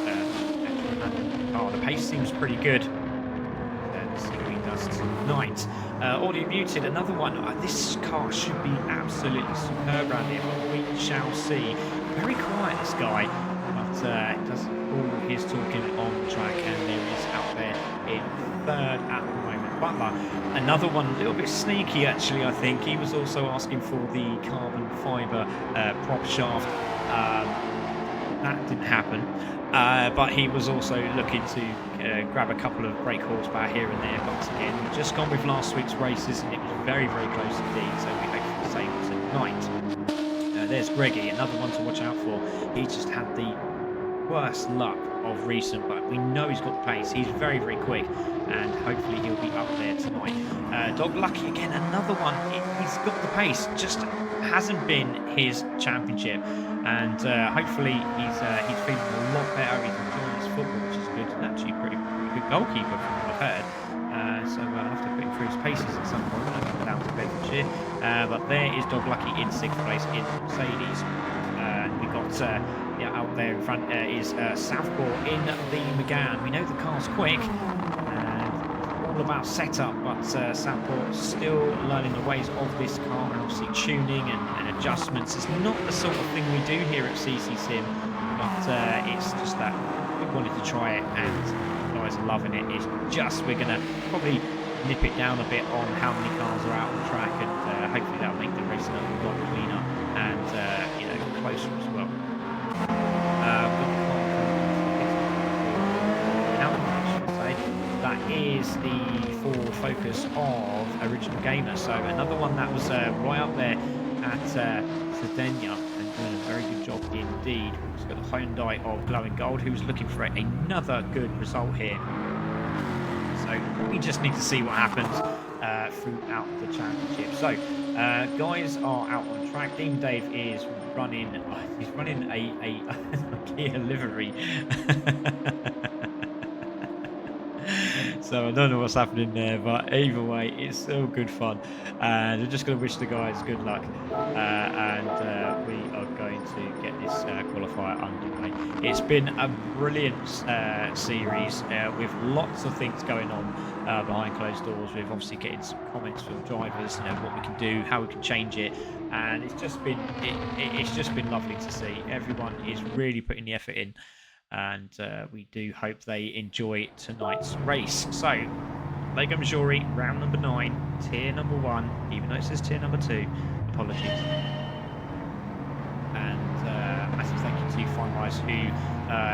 the pace seems pretty good. Let's see what he does tonight. Audio Muted, another one. This car should be absolutely superb around here, but we shall see. Very quiet, this guy, but does all his talking on the track, and there is out there in 3rd at the moment. Butler, another one, a little bit sneaky actually. I think he was also asking for the carbon fibre prop shaft. That didn't happen, but he was also looking to grab a couple of brake horsepower here and there. But again, we've just gone with last week's races, and it was very, very close indeed. So we hope for the same tonight. There's Greggy, another one to watch out for. He just had the worst luck of recent, but we know he's got the pace. He's very, very quick, and hopefully he'll be up there tonight. Dog Lucky again, another one. He's got the pace, just hasn't been his championship, and hopefully he's feeling a lot better. He's enjoying his football, which is good. And actually, pretty good goalkeeper from what I've heard. So I'll have to put him through his paces at some point when I come down to Bedfordshire. But there is Dog Lucky in 6th place in Mercedes. We got out there in front is Southpaw in the McGann. We know the car's quick, all about setup, but Southpaw still learning the ways of this car, and obviously tuning and adjustments. It's not the sort of thing we do here at CC Sim, but it's just that we wanted to try it, and the guys are loving it. It's just we're going to probably nip it down a bit on how many cars are out on the track, and hopefully that'll make the race a lot cleaner and closer as well. That is the full focus of Original Gamer. So another one that was right up there at Cedena and doing a very good job indeed. We've got the Hyundai of Glowing Gold, who's looking for another good result here. So we just need to see what happens throughout the championship. So guys are out on track. Dean Dave is running. He's running a Maggiore livery. So I don't know what's happening there, but either way, it's still good fun. And we're just going to wish the guys good luck. And we are going to get this qualifier underway. It's been a brilliant series with lots of things going on behind closed doors. We've obviously getting some comments from drivers, what we can do, how we can change it, and it's just been lovely to see. Everyone is really putting the effort in. And we do hope they enjoy tonight's race. So, Lago Maggiore, round number 9, tier number 1, even though it says tier number 2. Apologies. And massive thank you to Finewise, who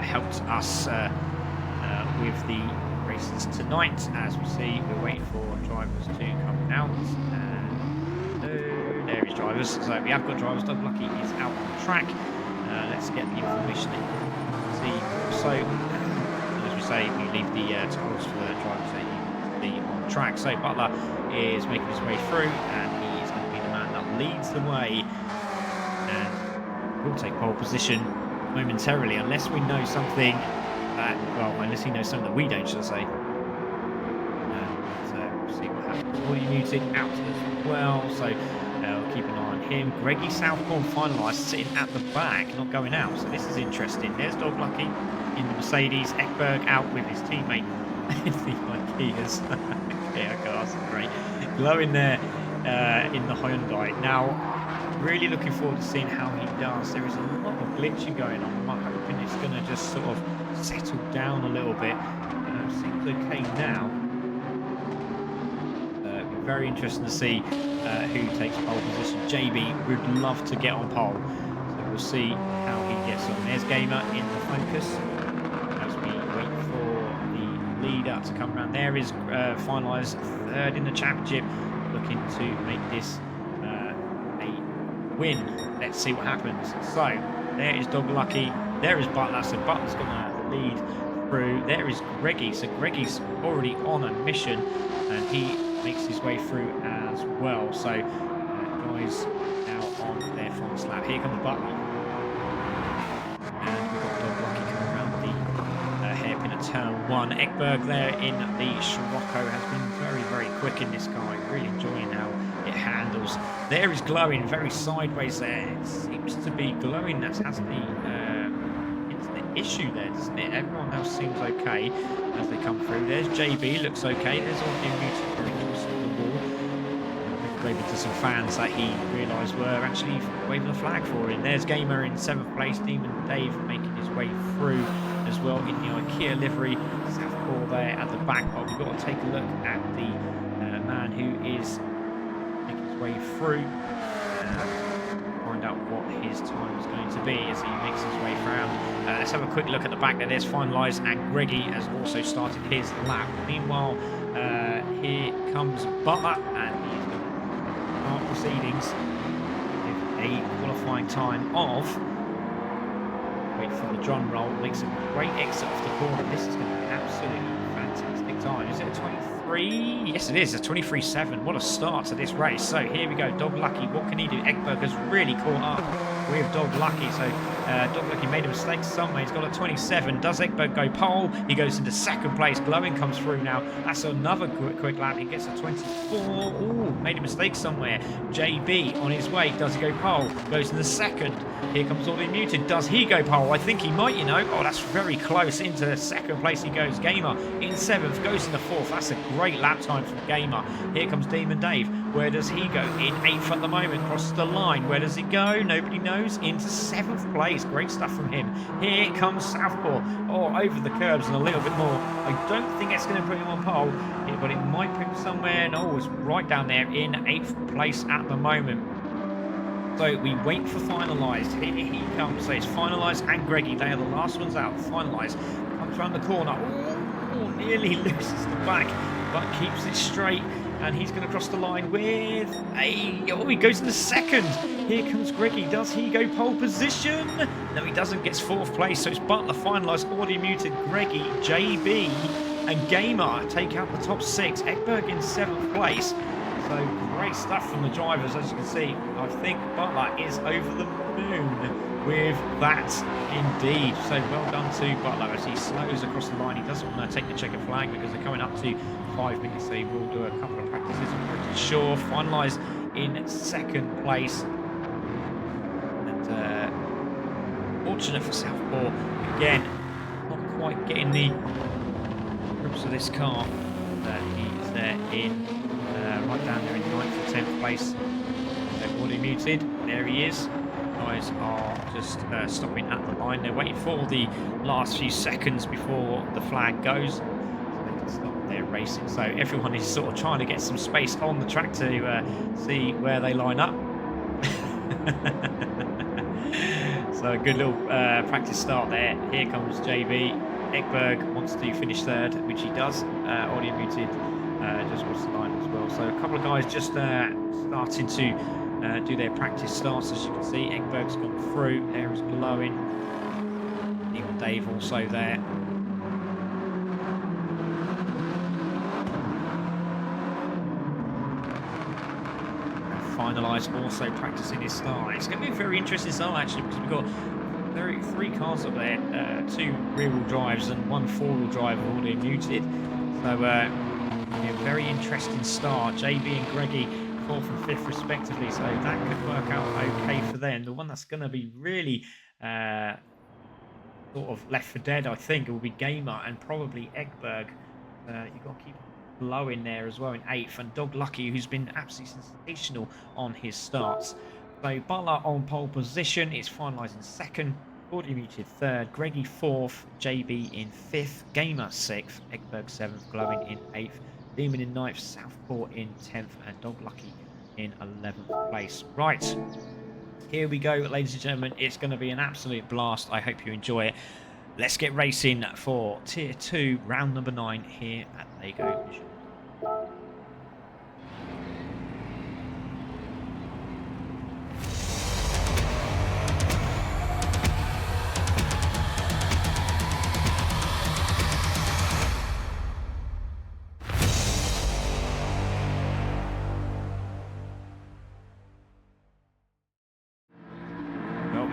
helped us with the races tonight. As we see, we're waiting for drivers to come out. And there is drivers. So we have got drivers. Doug Lucky is out on the track. Let's get the information in. So, as we say, we leave the tools for the drivers to be on track. So Butler is making his way through, and he is going to be the man that leads the way, and will take pole position momentarily, unless we know something that, unless he knows something that we don't, should I say. We'll see what happens. Will you muted out as well? So we'll keep an eye on him. Greggy Southbourne finalised, sitting at the back, not going out. So this is interesting. There's Dog Lucky in the Mercedes. Ekberg out with his teammate in the Ikeas. Yeah, cars are great. Glowing there in the Hyundai. Now, really looking forward to seeing how he does. There is a lot of glitching going on. I'm hoping it's going to just sort of settle down a little bit. Seems okay now. Very interesting to see who takes pole position. JB would love to get on pole, so we'll see how he gets on. There's Gamer in the focus as we wait for the leader to come around. There is finalised third in the championship, looking to make this a win. Let's see what happens. So there is Dog Lucky, there is Butler, so Butler's going to lead through. There is Greggy, so Greggy's already on a mission, and he makes his way through as well. So guys now on their front lap. Here comes Butler, and we've got Dog Lucky coming around the hairpin at turn 1. Ekberg there in the Scirocco has been very, very quick in this car. Really enjoying how it handles. There is Glowing, very sideways there. It seems to be Glowing that has the issue there, doesn't it? Everyone else seems okay as they come through. There's JB, looks okay. There's all the mutant very close to the wall. Waving to some fans that he realised were actually waving a flag for him. There's Gamer in 7th place. Demon Dave making his way through as well in the IKEA livery. Southpaw there at the back, but we've got to take a look at the man who is making his way through. Find out what his time is going to be as he makes his way around. Let's have a quick look at the back there. There's Finalised, and Greggy has also started his lap. Meanwhile, here comes Butler, and he's going to start proceedings with a qualifying time of, wait for the drum roll, makes a great exit off the corner. This is going to be an absolutely fantastic time. Is it a 23? Yes, it is. A 23.7. What a start to this race. So here we go. Dog Lucky. What can he do? Ekberg has really caught up with Dog Lucky. So Dog Lucky made a mistake somewhere. He's got a 27. Does Ekberg go pole? He goes into 2nd place. Glowing comes through now. That's another quick lap. He gets a 24. Ooh, made a mistake somewhere. JB on his way. Does he go pole? Goes into 2nd. Here comes All the Muted. Does he go pole? I think he might, Oh, that's very close. Into 2nd place he goes. Gamer in 7th. Goes into 4th. That's a great lap time from Gamer. Here comes Demon Dave. Where does he go? In 8th at the moment. Crosses the line. Where does he go? Nobody knows. Into 7th place. Great stuff from him. Here comes Southpaw. Oh, over the curbs and a little bit more. I don't think it's going to put him on pole, but it might put him somewhere. No, it's right down there in 8th place at the moment. So we wait for Finalised. Here he comes. So it's Finalised and Greggy. They are the last ones out. Finalised comes around the corner. Oh, nearly loses the back, but keeps it straight. And he's going to cross the line with a... Oh, he goes into second. Here comes Greggy. Does he go pole position? No, he doesn't. Gets fourth place. So it's Butler finalised, audio muted. Greggy, JB and Gamer take out the top 6. Ekberg in 7th place. So great stuff from the drivers, as you can see. I think Butler is over the moon with that indeed. So well done to Butler as he slows across the line. He doesn't want to take the checkered flag because they're coming up to 5 minutes. So he will do a couple of practices. I'm pretty sure finalised in 2nd place. And fortunate for Southport, again, not quite getting the grips of this car. He's there in right down there in 9th or 10th place. So audio muted. There he is. Guys are just stopping at the line. They're waiting for the last few seconds before the flag goes, so they can stop their racing. So everyone is sort of trying to get some space on the track to see where they line up. So a good little practice start there. Here comes JB. Ekberg wants to finish 3rd, which he does. Audio muted just crossed the line as well. So a couple of guys just starting to do their practice starts. As you can see, Ekberg's gone through. There is Glowing. Even Dave also there. And finalised also practicing his start. It's going to be a very interesting start actually, because we've got 3 cars up there, 2 rear-wheel drives and 1 4-wheel drive already muted. So yeah, very interesting start. JB and Greggy 4th and 5th respectively, so that could work out okay for them. The one that's going to be really sort of left for dead, I think, it will be Gamer and probably Ekberg. You've got to keep Low in there as well in 8th, and Dog Lucky, who's been absolutely sensational on his starts. So Butler on pole position, it's finalised in 2nd, audio muted 3rd, Greggy 4th, JB in 5th, Gamer 6th, Ekberg 7th, Glowing in 8th, Demon in 9th, Southport in 10th, and Dog Lucky in 11th place. Right, here we go, ladies and gentlemen. It's going to be an absolute blast. I hope you enjoy it. Let's get racing for Tier 2, round number 9 here at Lago.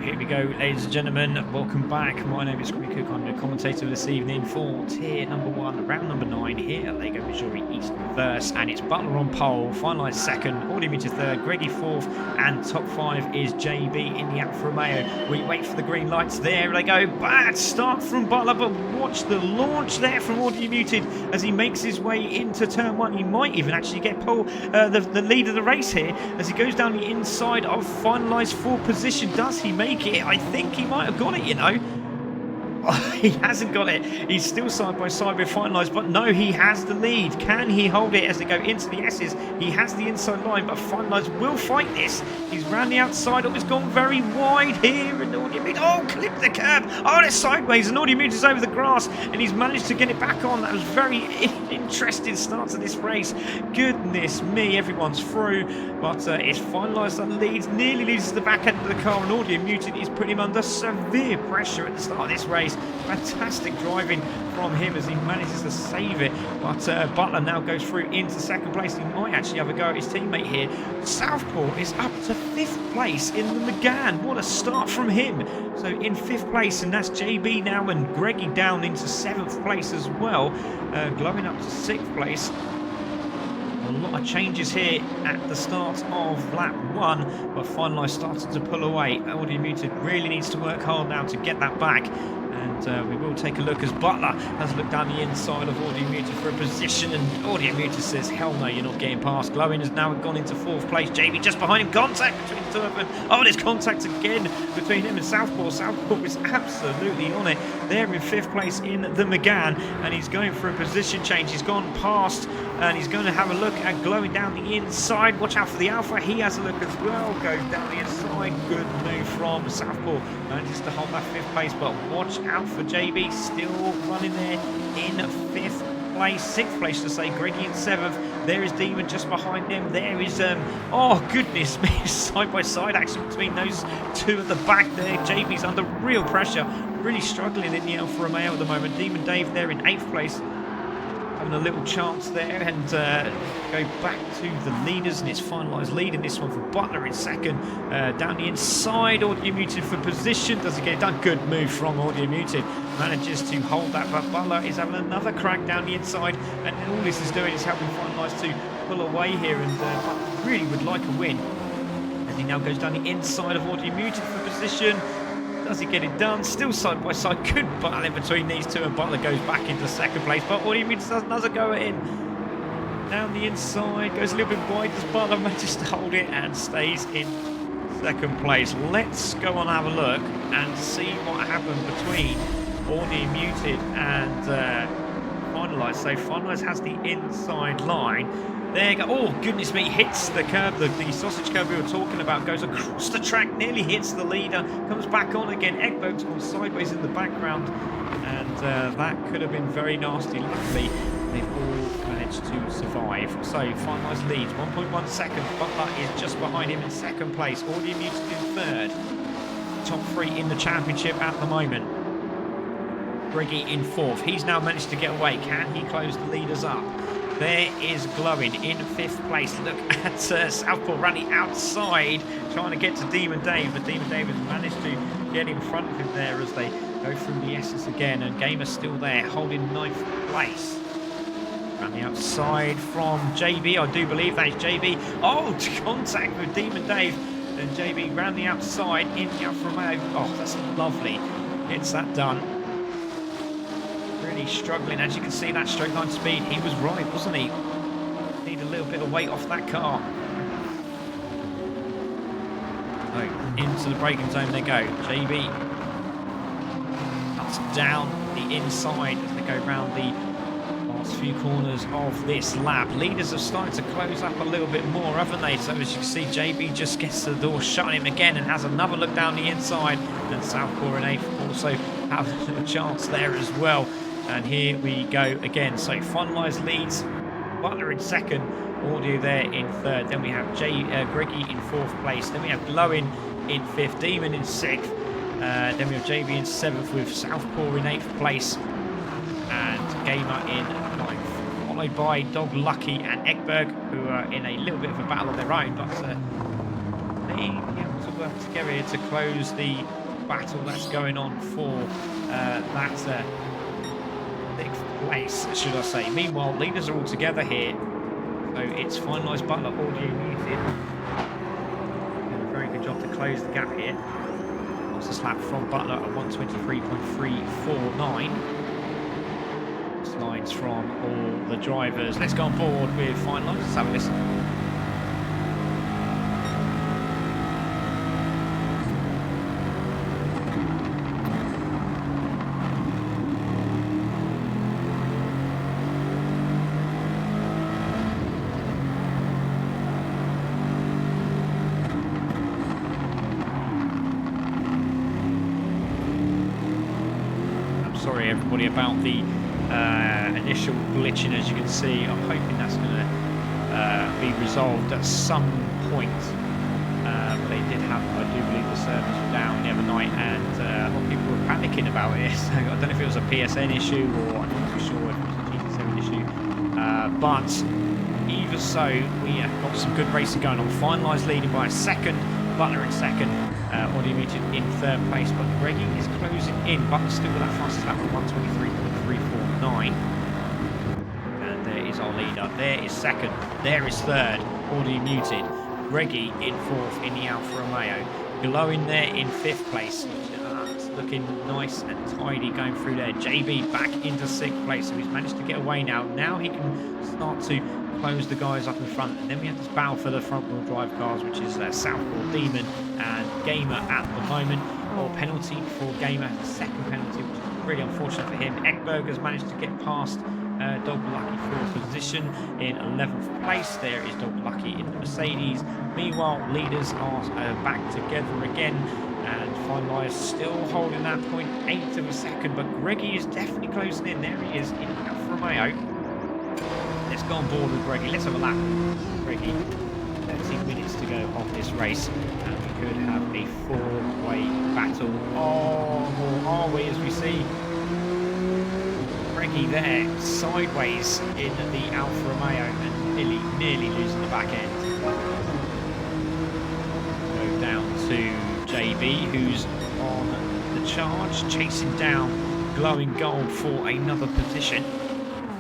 Here we go, ladies and gentlemen. Welcome back. My name is Greg Cook. I'm the commentator this evening for Tier number 1, round number 9 here at Lago Maggiore East Reverse. And it's Butler on pole, finalised 2nd, audio muted 3rd, Greggy 4th, and top 5 is JB in the Alfa Romeo. We wait for the green lights. There they go. Bad start from Butler, but watch the launch there from audio muted as he makes his way into turn 1. He might even actually get pole, the lead of the race here as he goes down the inside of finalised 4th position. Does he make it? I think he might have got it, you know. He hasn't got it. He's still side by side with finalised, but no, he has the lead. Can he hold it as they go into the S's? He has the inside line, but finalised will fight this. He's round the outside. Oh, it's gone very wide here, and audio muted. Oh, clipped the curb. Oh, it's sideways, and audio muted is over the grass, and he's managed to get it back on. That was very interesting start to this race. Goodness me, everyone's through, but it's finalised that leads, nearly leads to the back end of the car, and audio muted is putting him under severe pressure at the start of this race. Fantastic driving from him as he manages to save it, but Butler now goes through into 2nd place. He might actually have a go at his teammate here. Southport is up to 5th place in the McGann. What a start from him. So in 5th place, and that's JB now, and Greggy down into 7th place as well, Glowing up to 6th place. A lot of changes here at the start of lap 1, but finalised started to pull away. Audio muted really needs to work hard now to get that back. And we will take a look as Butler has looked down the inside of audio muted for a position, and audio muted says, hell no, you're not getting past. Glowing has now gone into 4th place. JB just behind him. Contact between the two of them. Oh, there's contact again between him and Southport. Southport is absolutely on it. They're in 5th place in the McGann, and he's going for a position change. He's gone past, and he's going to have a look at Glowing down the inside. Watch out for the Alpha. He has a look as well. Goes down the inside. Good move from Southport. Manages to hold that 5th place, but watch out for JB, still running there in 5th place, 6th place to say, Greggy in 7th, There is Demon just behind them. There is, oh goodness me, side by side action between those two at the back there. JB's under real pressure, really struggling in the Alfa Romeo at the moment. Demon Dave there in 8th place, having a little chance there, and go back to the leaders, and it's finalised lead in this one for Butler in 2nd. Down the inside, Audio Muted for position. Does it get it done? Good move from Audio Muted. Manages to hold that, but Butler is having another crack down the inside, and all this is doing is helping finalise to pull away here, and Butler really would like a win. And he now goes down the inside of Audio Muted for position. Does he get it done? Still side by side. Good battle in between these two, and Butler goes back into 2nd place. But Audio Muted does another go in. Down the inside, goes a little bit wide as Butler manages to hold it and stays in 2nd place. Let's go on and have a look and see what happened between Audio Muted and Finalise. So Finalise has the inside line. There you go. Oh, goodness me. Hits the curb, the sausage curb we were talking about. Goes across the track, nearly hits the leader. Comes back on again. Ekberg's gone sideways in the background. And that could have been very nasty. Luckily, they've all managed to survive. So, Finalise leads 1.1 seconds. Butler is just behind him in 2nd place. Audio Muted in 3rd. Top 3 in the championship at the moment. Greggy in 4th. He's now managed to get away. Can he close the leaders up? There is Glowing in 5th place. Look at Southpaw running outside, trying to get to Demon Dave, but Demon Dave has managed to get in front of him there as they go through the S's again, and Gamer's still there, holding 9th place. Around the outside from JB, I do believe that is JB. Oh, contact with Demon Dave, and JB round the outside in the Alfa Romeo. Oh, that's lovely. Gets that done. Really struggling, as you can see, that straight line speed. He was right, wasn't he? Need a little bit of weight off that car. So, into the braking zone they go. JB cuts down the inside as they go round the last few corners of this lap. Leaders have started to close up a little bit more, haven't they? So as you can see, JB just gets the door shut on him again and has another look down the inside. And Southpaw in 8th also have a chance there as well. And here we go again. So Finalise leads, Butler in 2nd, Audio there in 3rd. Then we have Greggy in 4th place. Then we have Glowing in 5th, Demon in 6th. Then we have JB in 7th with Southpaw in 8th place. And Gamer in 9th. Followed by Dog Lucky and Ekberg, who are in a little bit of a battle of their own. But being able to work together here to close the battle that's going on for that 6th place, should I say. Meanwhile, leaders are all together here. So it's Finalised Butler, Audio Muted. Doing a very good job to close the gap here. Fastest lap from Butler at 1:23.349. Slides from all the drivers. Let's go on board with Finalised. Let's have a listen. Sorry everybody about the initial glitching, as you can see. I'm hoping that's going to be resolved at some point. But they did have, I do believe, the servers were down the other night, and a lot of people were panicking about it. So I don't know if it was a PSN issue, or I'm not too sure if it was a GT7 issue. But either so, we have got some good racing going on. Finalised leading by a 2nd, Butler in 2nd. Audio Muted in 3rd place, but Greggy is closing in. Butler still with that fastest lap of 1:23.349. And there is our leader. There is 2nd. There is 3rd. Audio Muted. Greggy in 4th in the Alfa Romeo. Glowing there in 5th place. It's looking nice and tidy going through there. JB back into 6th place, so he's managed to get away now. Now he can start to close the guys up in front, and then we have this battle for the front wheel drive cars, which is Southpaw, Demon and Gamer at the moment. Or penalty for Gamer, the 2nd penalty, which is really unfortunate for him. Ekberg has managed to get past Dog Lucky for position in 11th place. There is Dog Lucky in the Mercedes. Meanwhile, leaders are back together again, and Finalised still holding that 0.8 of a second, but Greggy is definitely closing in. There he is in Alfa Romeo. Let's go on board with Greggy. Let's have a lap. Greggy, 13 minutes to go of this race. And we could have a 4-way battle. Oh, or are we, as we see Greggy there, sideways in the Alfa Romeo and nearly losing the back end. Go down to JB, who's on the charge, chasing down Glowing Gold for another position.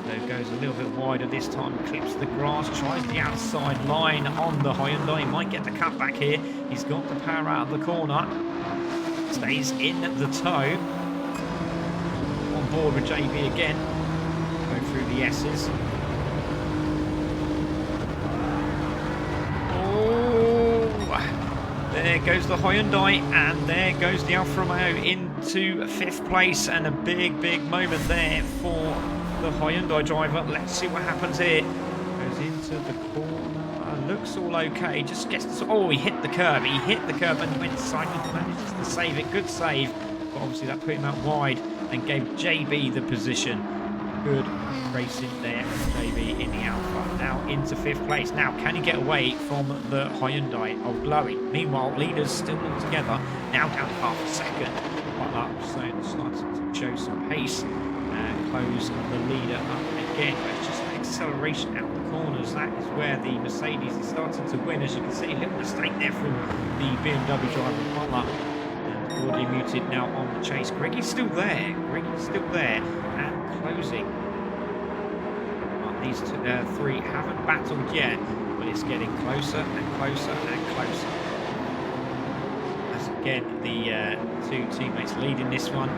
So goes a little bit wider this time, clips the grass, tries the outside line on the Hyundai. He might get the cut back here. He's got the power out of the corner. Stays in the tow. On board with JB again. Go through the S's. There goes the Hyundai, and there goes the Alfa Romeo into 5th place, and a big moment there for the Hyundai driver. Let's see what happens here. Goes into the corner, looks all okay, just gets to, oh, he hit the curb and went side, manages to save it, good save, but obviously that put him out wide and gave JB the position. Good racing there from JB in the Alpha. Now into 5th place. Now, can he get away from the Hyundai of Glowing? Meanwhile, leaders still all together. Now down to half a second. But starting to show some pace. Close the leader up again. But it's just an acceleration out the corners. That is where the Mercedes is starting to win. As you can see, a little mistake there from the BMW driver, Butler. And audio muted now on the chase. Greggy's still there. And closing. These three haven't battled yet, but it's getting closer and closer and closer. As again, the two teammates leading this one.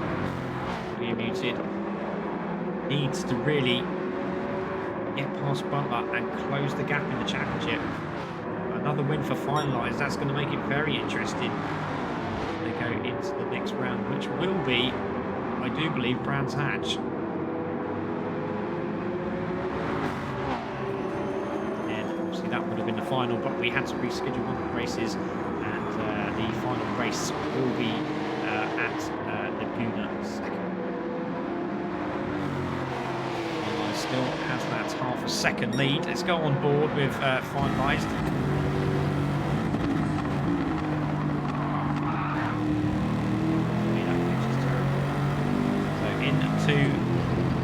Audio muted. Needs to really get past Butler and close the gap in the championship. Another win for Finalised. That's going to make it very interesting. They go into the next round, which will be, I do believe, Brands Hatch. And obviously that would have been the final, but we had to reschedule one of the races, and the final race will be at Laguna Seca. Still has that half a second lead. Let's go on board with Finalised. So into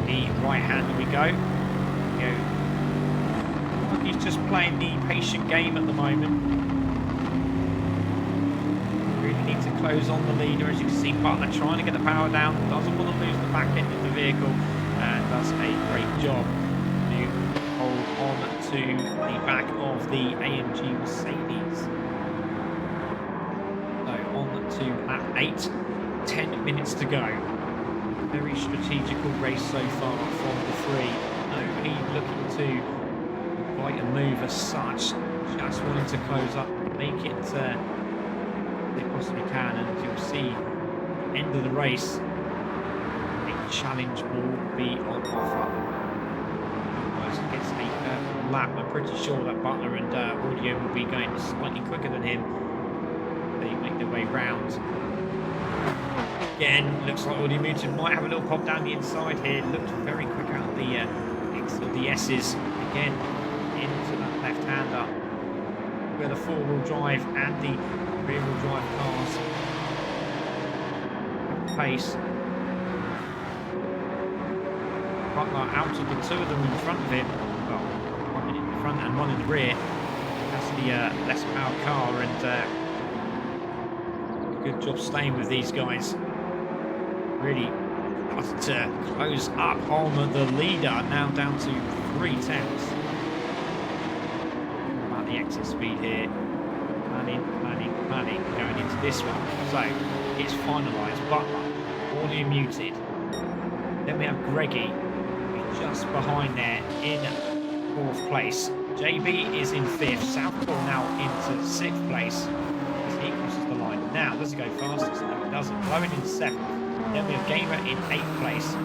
the right hand we go. He's just playing the patient game at the moment. Really need to close on the leader. As you can see, Butler trying to get the power down. Doesn't want to lose the back end of the vehicle. And does a great job to hold on to the back of the AMG Mercedes. So on to lap 8, 10 minutes to go. Very strategical race so far from the three. Nobody looking to quite a move as such. Just wanting to close up, make it they possibly can, and you'll see at the end of the race. Challenge will be on offer. Otherwise it gets a lap. I'm pretty sure that Butler and Audio will be going slightly quicker than him. They make their way round. Again, looks like Audio Muted might have a little pop down the inside here. Looked very quick out of the exit of the S's. Again, into that left-hander where the four-wheel drive and the rear-wheel drive cars have pace. Butler out of the two of them in front of him. Well, one in the front and one in the rear. That's the less powered car, and good job staying with these guys. Really got to close up on the leader, now down to 3 tenths. About the exit speed here. Planning going into this one. So it's finalised. Butler, Audio Muted. Then we have Greggy, just behind there in 4th place. JB is in 5th. Southpaw now into 6th place as he crosses the line. Now, does he go fastest? No, he doesn't. Glowing in 7th. Then we have Gamer in 8th place.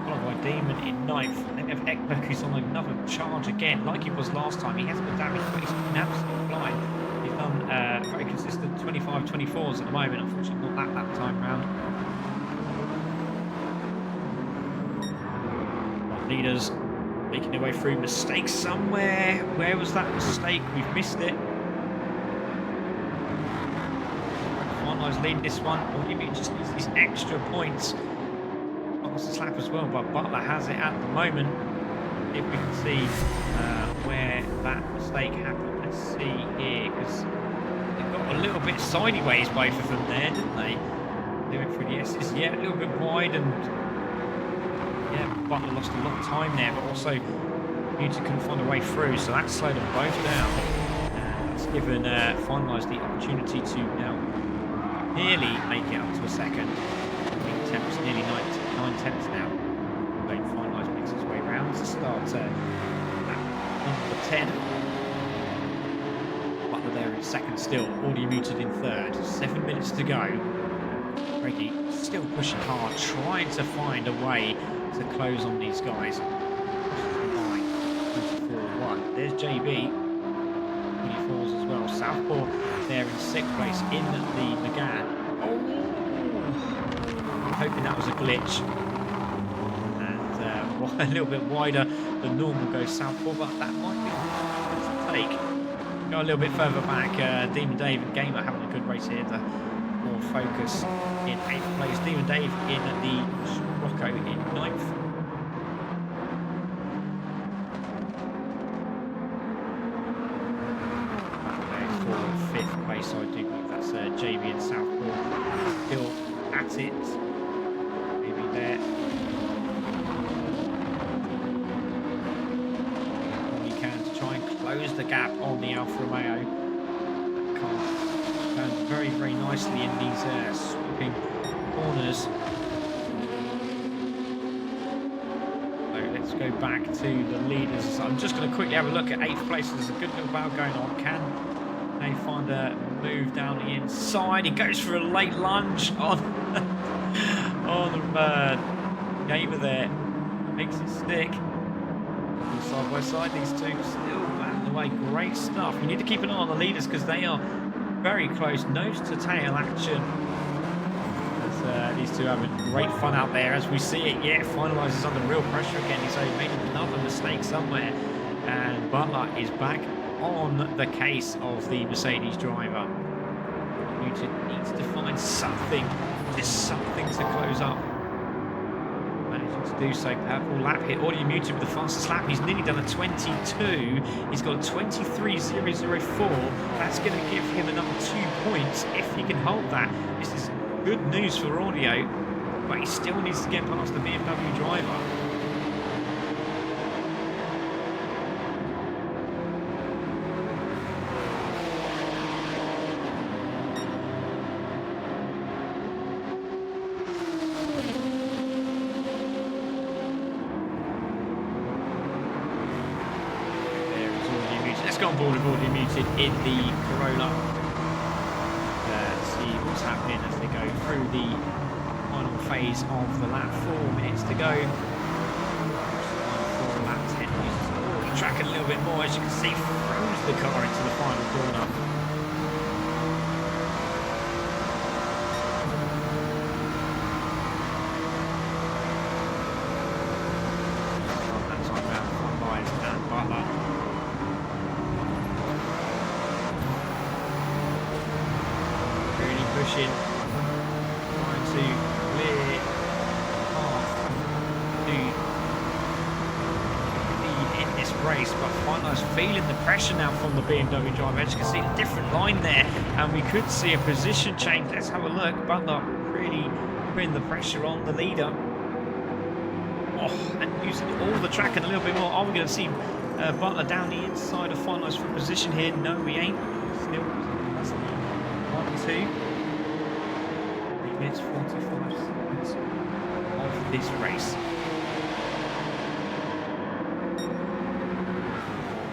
Followed by Demon in 9th. And then we have Ekberg, who's on another charge again, like he was last time. He hasn't been damaged, but he's been absolutely flying. He's done very consistent 25-24s at the moment. Unfortunately, not that time round. Leaders Making their way through. Mistake somewhere. Where was that mistake? We've missed it. Finalize leading this one. Audiomute just needs these extra points. Fastest lap as well, but Butler has it at the moment. If we can see where that mistake happened. Let's see here, because they got a little bit sideways, both of them there, didn't they? They went through the S's, yeah, a little bit wide, and yeah, Butler lost a lot of time there, but also Newton couldn't find a way through, so that slowed them both down. That's given Finalise the opportunity to now nearly make it up to a second. 8 tenths, nearly 9 tenths now. Finalise makes its way round to start at number 10. Butler there in second still, Audio Muted in third. 7 minutes to go. Reggie still pushing hard, trying to find a way to close on these guys. 24-1. There's JB. 24s as well. Southpaw there in sixth place in the McGann. Oh! I'm hoping that was a glitch. And a little bit wider than normal goes Southpaw, but that might be a take. Go a little bit further back. Demon Dave and Gamer having a good race here. The more focus in 8th place. Demon Dave in the Rocco in 9th. Fifth place, so I do believe that's JB and Southpaw still at it. Maybe there. All you can to try and close the gap on the Alfa Romeo. That car turned very, very nicely in these sweeping corners. So let's go back to the leaders. I'm just going to quickly have a look at 8th place. There's a good little battle going on. Can they find a move down the inside? He goes for a late lunge on on the Gamer there. Makes it stick. Side by side, these two still battling away. Great stuff. We need to keep an eye on the leaders because they are very close. Nose to tail action. As, these two having great fun out there as we see it. Yeah, Finalises under real pressure again. He's made another mistake somewhere. And Butler is back on the case of the Mercedes driver. Newton needs to find something, just something to close up. Managing to do so. Purple lap hit. Audio Muted with the fastest lap. He's nearly done a 22. He's got a 23.004. That's going to give him another 2 points if he can hold that. This is good news for Audio, but he still needs to get past the BMW driver. On board with Audio Muted in the Corolla. See what's happening as they go through the final phase of the lap. 4 minutes to go. For lap 10, uses the track a little bit more, as you can see, throws the car into the final corner. That time round, Finalise and Butler. Pushing, trying to clear path to lead in this race, but Finalise feeling the pressure now from the BMW driver. As you can see, a different line there, and we could see a position change. Let's have a look. Butler really putting the pressure on the leader. Oh, and using all the track and a little bit more. Are we going to see Butler down the inside of Finalise for position here? No, we ain't. Still, that's 1-2. 3 minutes 45 seconds of this race.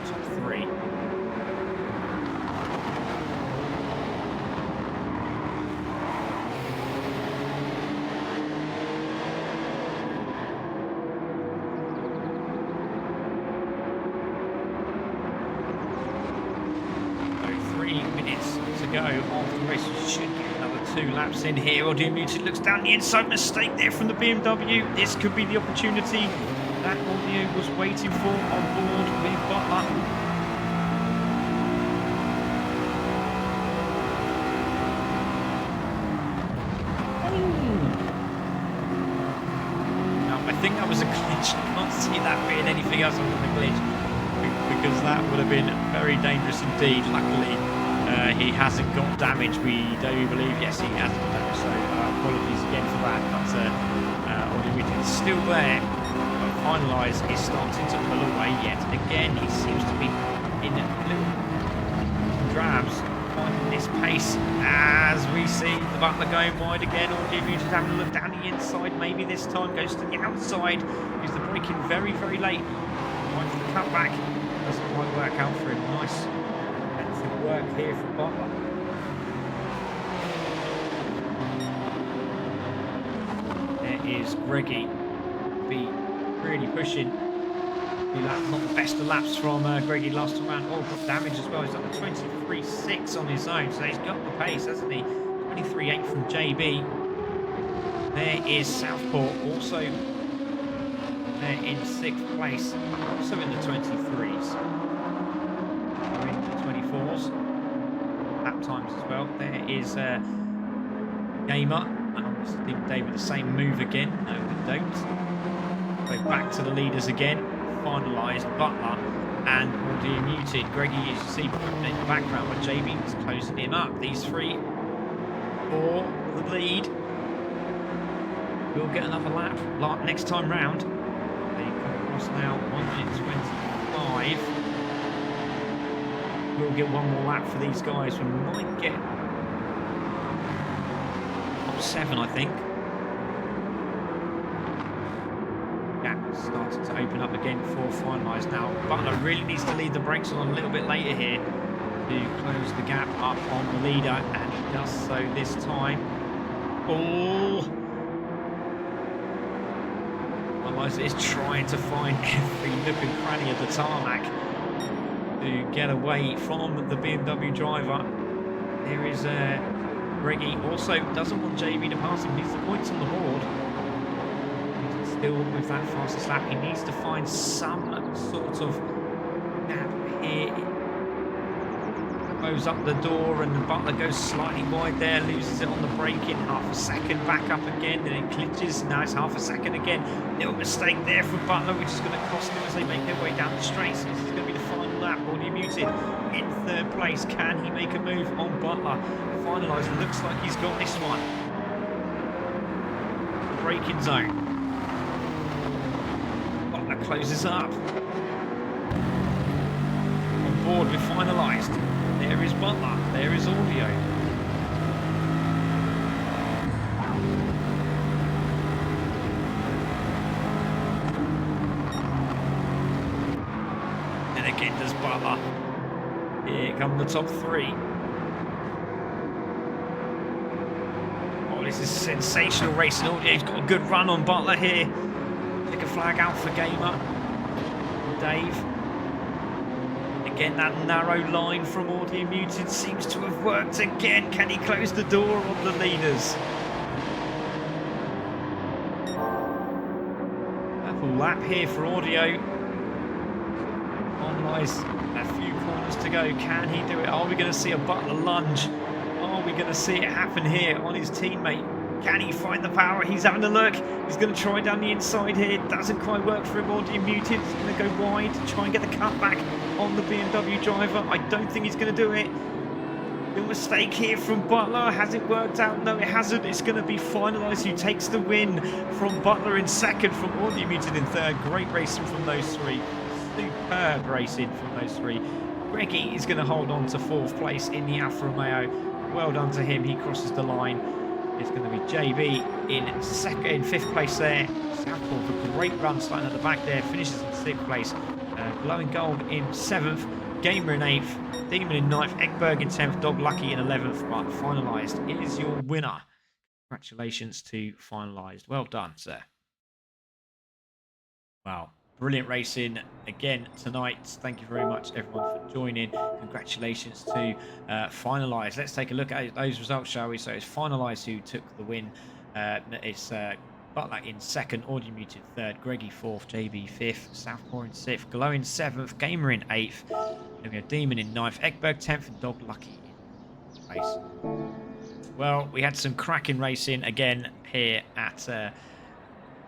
Top 3. So 3 minutes to go of the race. We should get another 2 laps in here. Audio Muted looks down the inside. Mistake there from the BMW. This could be the opportunity. that audio was waiting for on board with Butler. I think that was a glitch. I can't see that being anything else other than a glitch, because that would have been very dangerous indeed. Luckily, he hasn't got damage. We do believe, yes, he has got damage. So apologies again for that. But Audio is still there. But Finalise is starting to pull away yet again. He seems to be in little drabs. Finding this pace as we see the Butler going wide again. Audio just having a look down the inside. Maybe this time goes to the outside. He's the braking very, very late. Finds the cutback. Doesn't quite work out for him. Nice defensive work here from Butler. There is Greggy. Be really pushing. Not the best of laps from Greggy last time around. Oh, got damage as well. He's done a 23.6 on his own, so he's got the pace, hasn't he? 23.8 from JB. There is Southport, also there in 6th place, also in the 23s. We're in the 24s. Lap times as well. There is Gamer. And obviously did David the same move again. No, we don't. Go back to the leaders again. Finalised Butler and Audio Muted. Greggy, as you see in the background, where JB is closing him up. These three for the lead. We'll get another lap next time round. They come across now 1 minute 25. We'll get one more lap for these guys. We might get top 7, I think. Starting to open up again for Finalise now. Butler really needs to lead the brakes on a little bit later here to close the gap up on the leader, and he does so this time. Oh! Finalise is trying to find every nook and cranny of the tarmac to get away from the BMW driver. There is Greggy. Also doesn't want JB to pass him. Needs the points on the board. Still with that fastest lap, he needs to find some sort of gap here. Goes up the door and the Butler goes slightly wide there, loses it on the braking. Half a second back up again, then it glitches. Now it's half a second again. Little mistake there for Butler, which is going to cost him as they make their way down the straight. So this is going to be the final lap. Audio Muted in 3rd place. Can he make a move on Butler? Finalise. Looks like he's got this one. Braking zone. Closes up. On board with Finalised. There is Butler. There is Audio. And again does Butler. Here come the top 3. Oh, this is sensational racing. Audio's got a good run on Butler here. Take a flag out for Gamer. Dave. Again, that narrow line from Audio Muted seems to have worked again. Can he close the door on the leaders? Purple lap here for Audio. Finalise. A few corners to go. Can he do it? Are we going to see a Butler lunge? Are we going to see it happen here on his teammate? Can he find the power? He's having a look. He's going to try down the inside here. Doesn't quite work for him. Audio Muted. He's going to go wide to try and get the cutback on the BMW driver. I don't think he's going to do it. Little mistake here from Butler. Has it worked out? No, it hasn't. It's going to be Finalised who takes the win from Butler in 2nd, from Audio Muted in 3rd. Great racing from those 3. Superb racing from those 3. Greggy is going to hold on to 4th place in the Alfa Romeo. Well done to him. He crosses the line. It's going to be JB in 5th place there. Southport with a great run starting at the back there. Finishes in 6th place. Glowing Gold in 7th. Gamer in 8th. Demon in 9th. Ekberg in 10th. Dog Lucky in 11th. But Finalised is your winner. Congratulations to Finalised. Well done, sir. Wow. Brilliant racing again tonight. Thank you very much, everyone, for joining. Congratulations to Finalised. Let's take a look at those results, shall we? So it's Finalised who took the win. It's Butler in second, Audio Muted third, Greggy fourth, JB fifth, Southpaw in sixth, Glow in seventh, Gamer in eighth. Then we have Demon in ninth, Eggberg 10th, and Dog Lucky in race. Well, we had some cracking racing again here at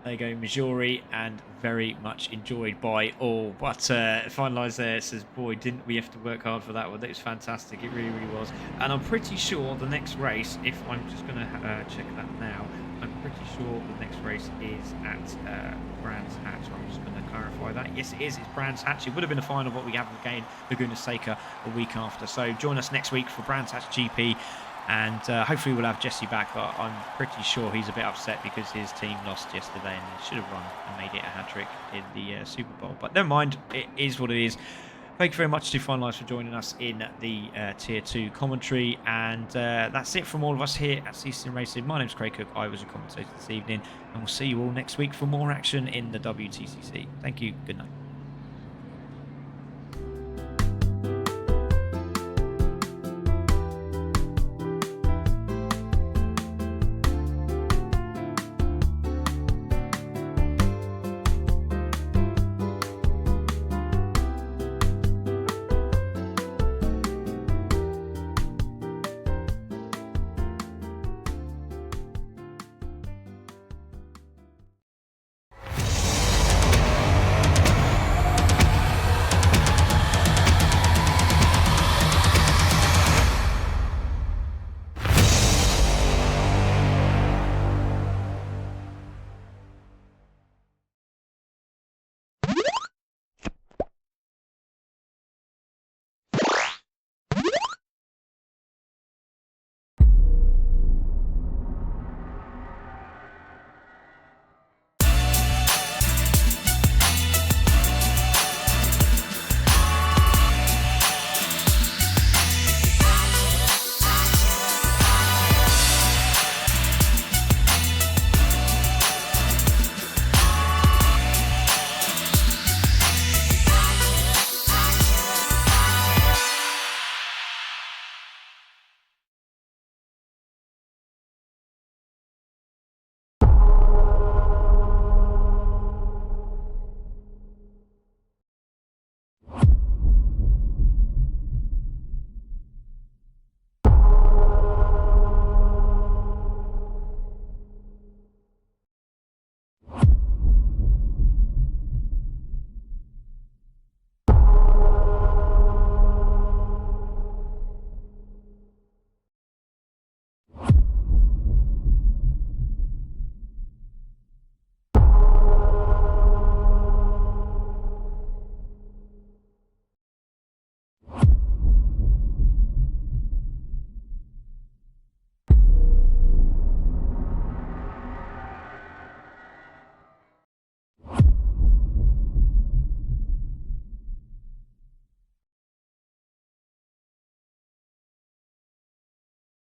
Lago Maggiore, and very much enjoyed by all. But finalised there, it says, boy, didn't we have to work hard for that one. That was fantastic. It really, really was. And I'm pretty sure the next race, if I'm just going to check that now, I'm pretty sure the next race is at Brands Hatch. I'm just going to clarify that. Yes, it is. It's Brands Hatch. It would have been a final, but we have again Laguna Seca a week after. So join us next week for Brands Hatch GP. And hopefully we'll have Jesse back. I'm pretty sure he's a bit upset because his team lost yesterday and he should have run and made it a hat-trick in the Super Bowl. But never mind, it is what it is. Thank you very much to Finalise for joining us in the Tier 2 commentary. And that's it from all of us here at CC Racing. My name's Craig Cook. I was a commentator this evening. And we'll see you all next week for more action in the WTCC. Thank you. Good night.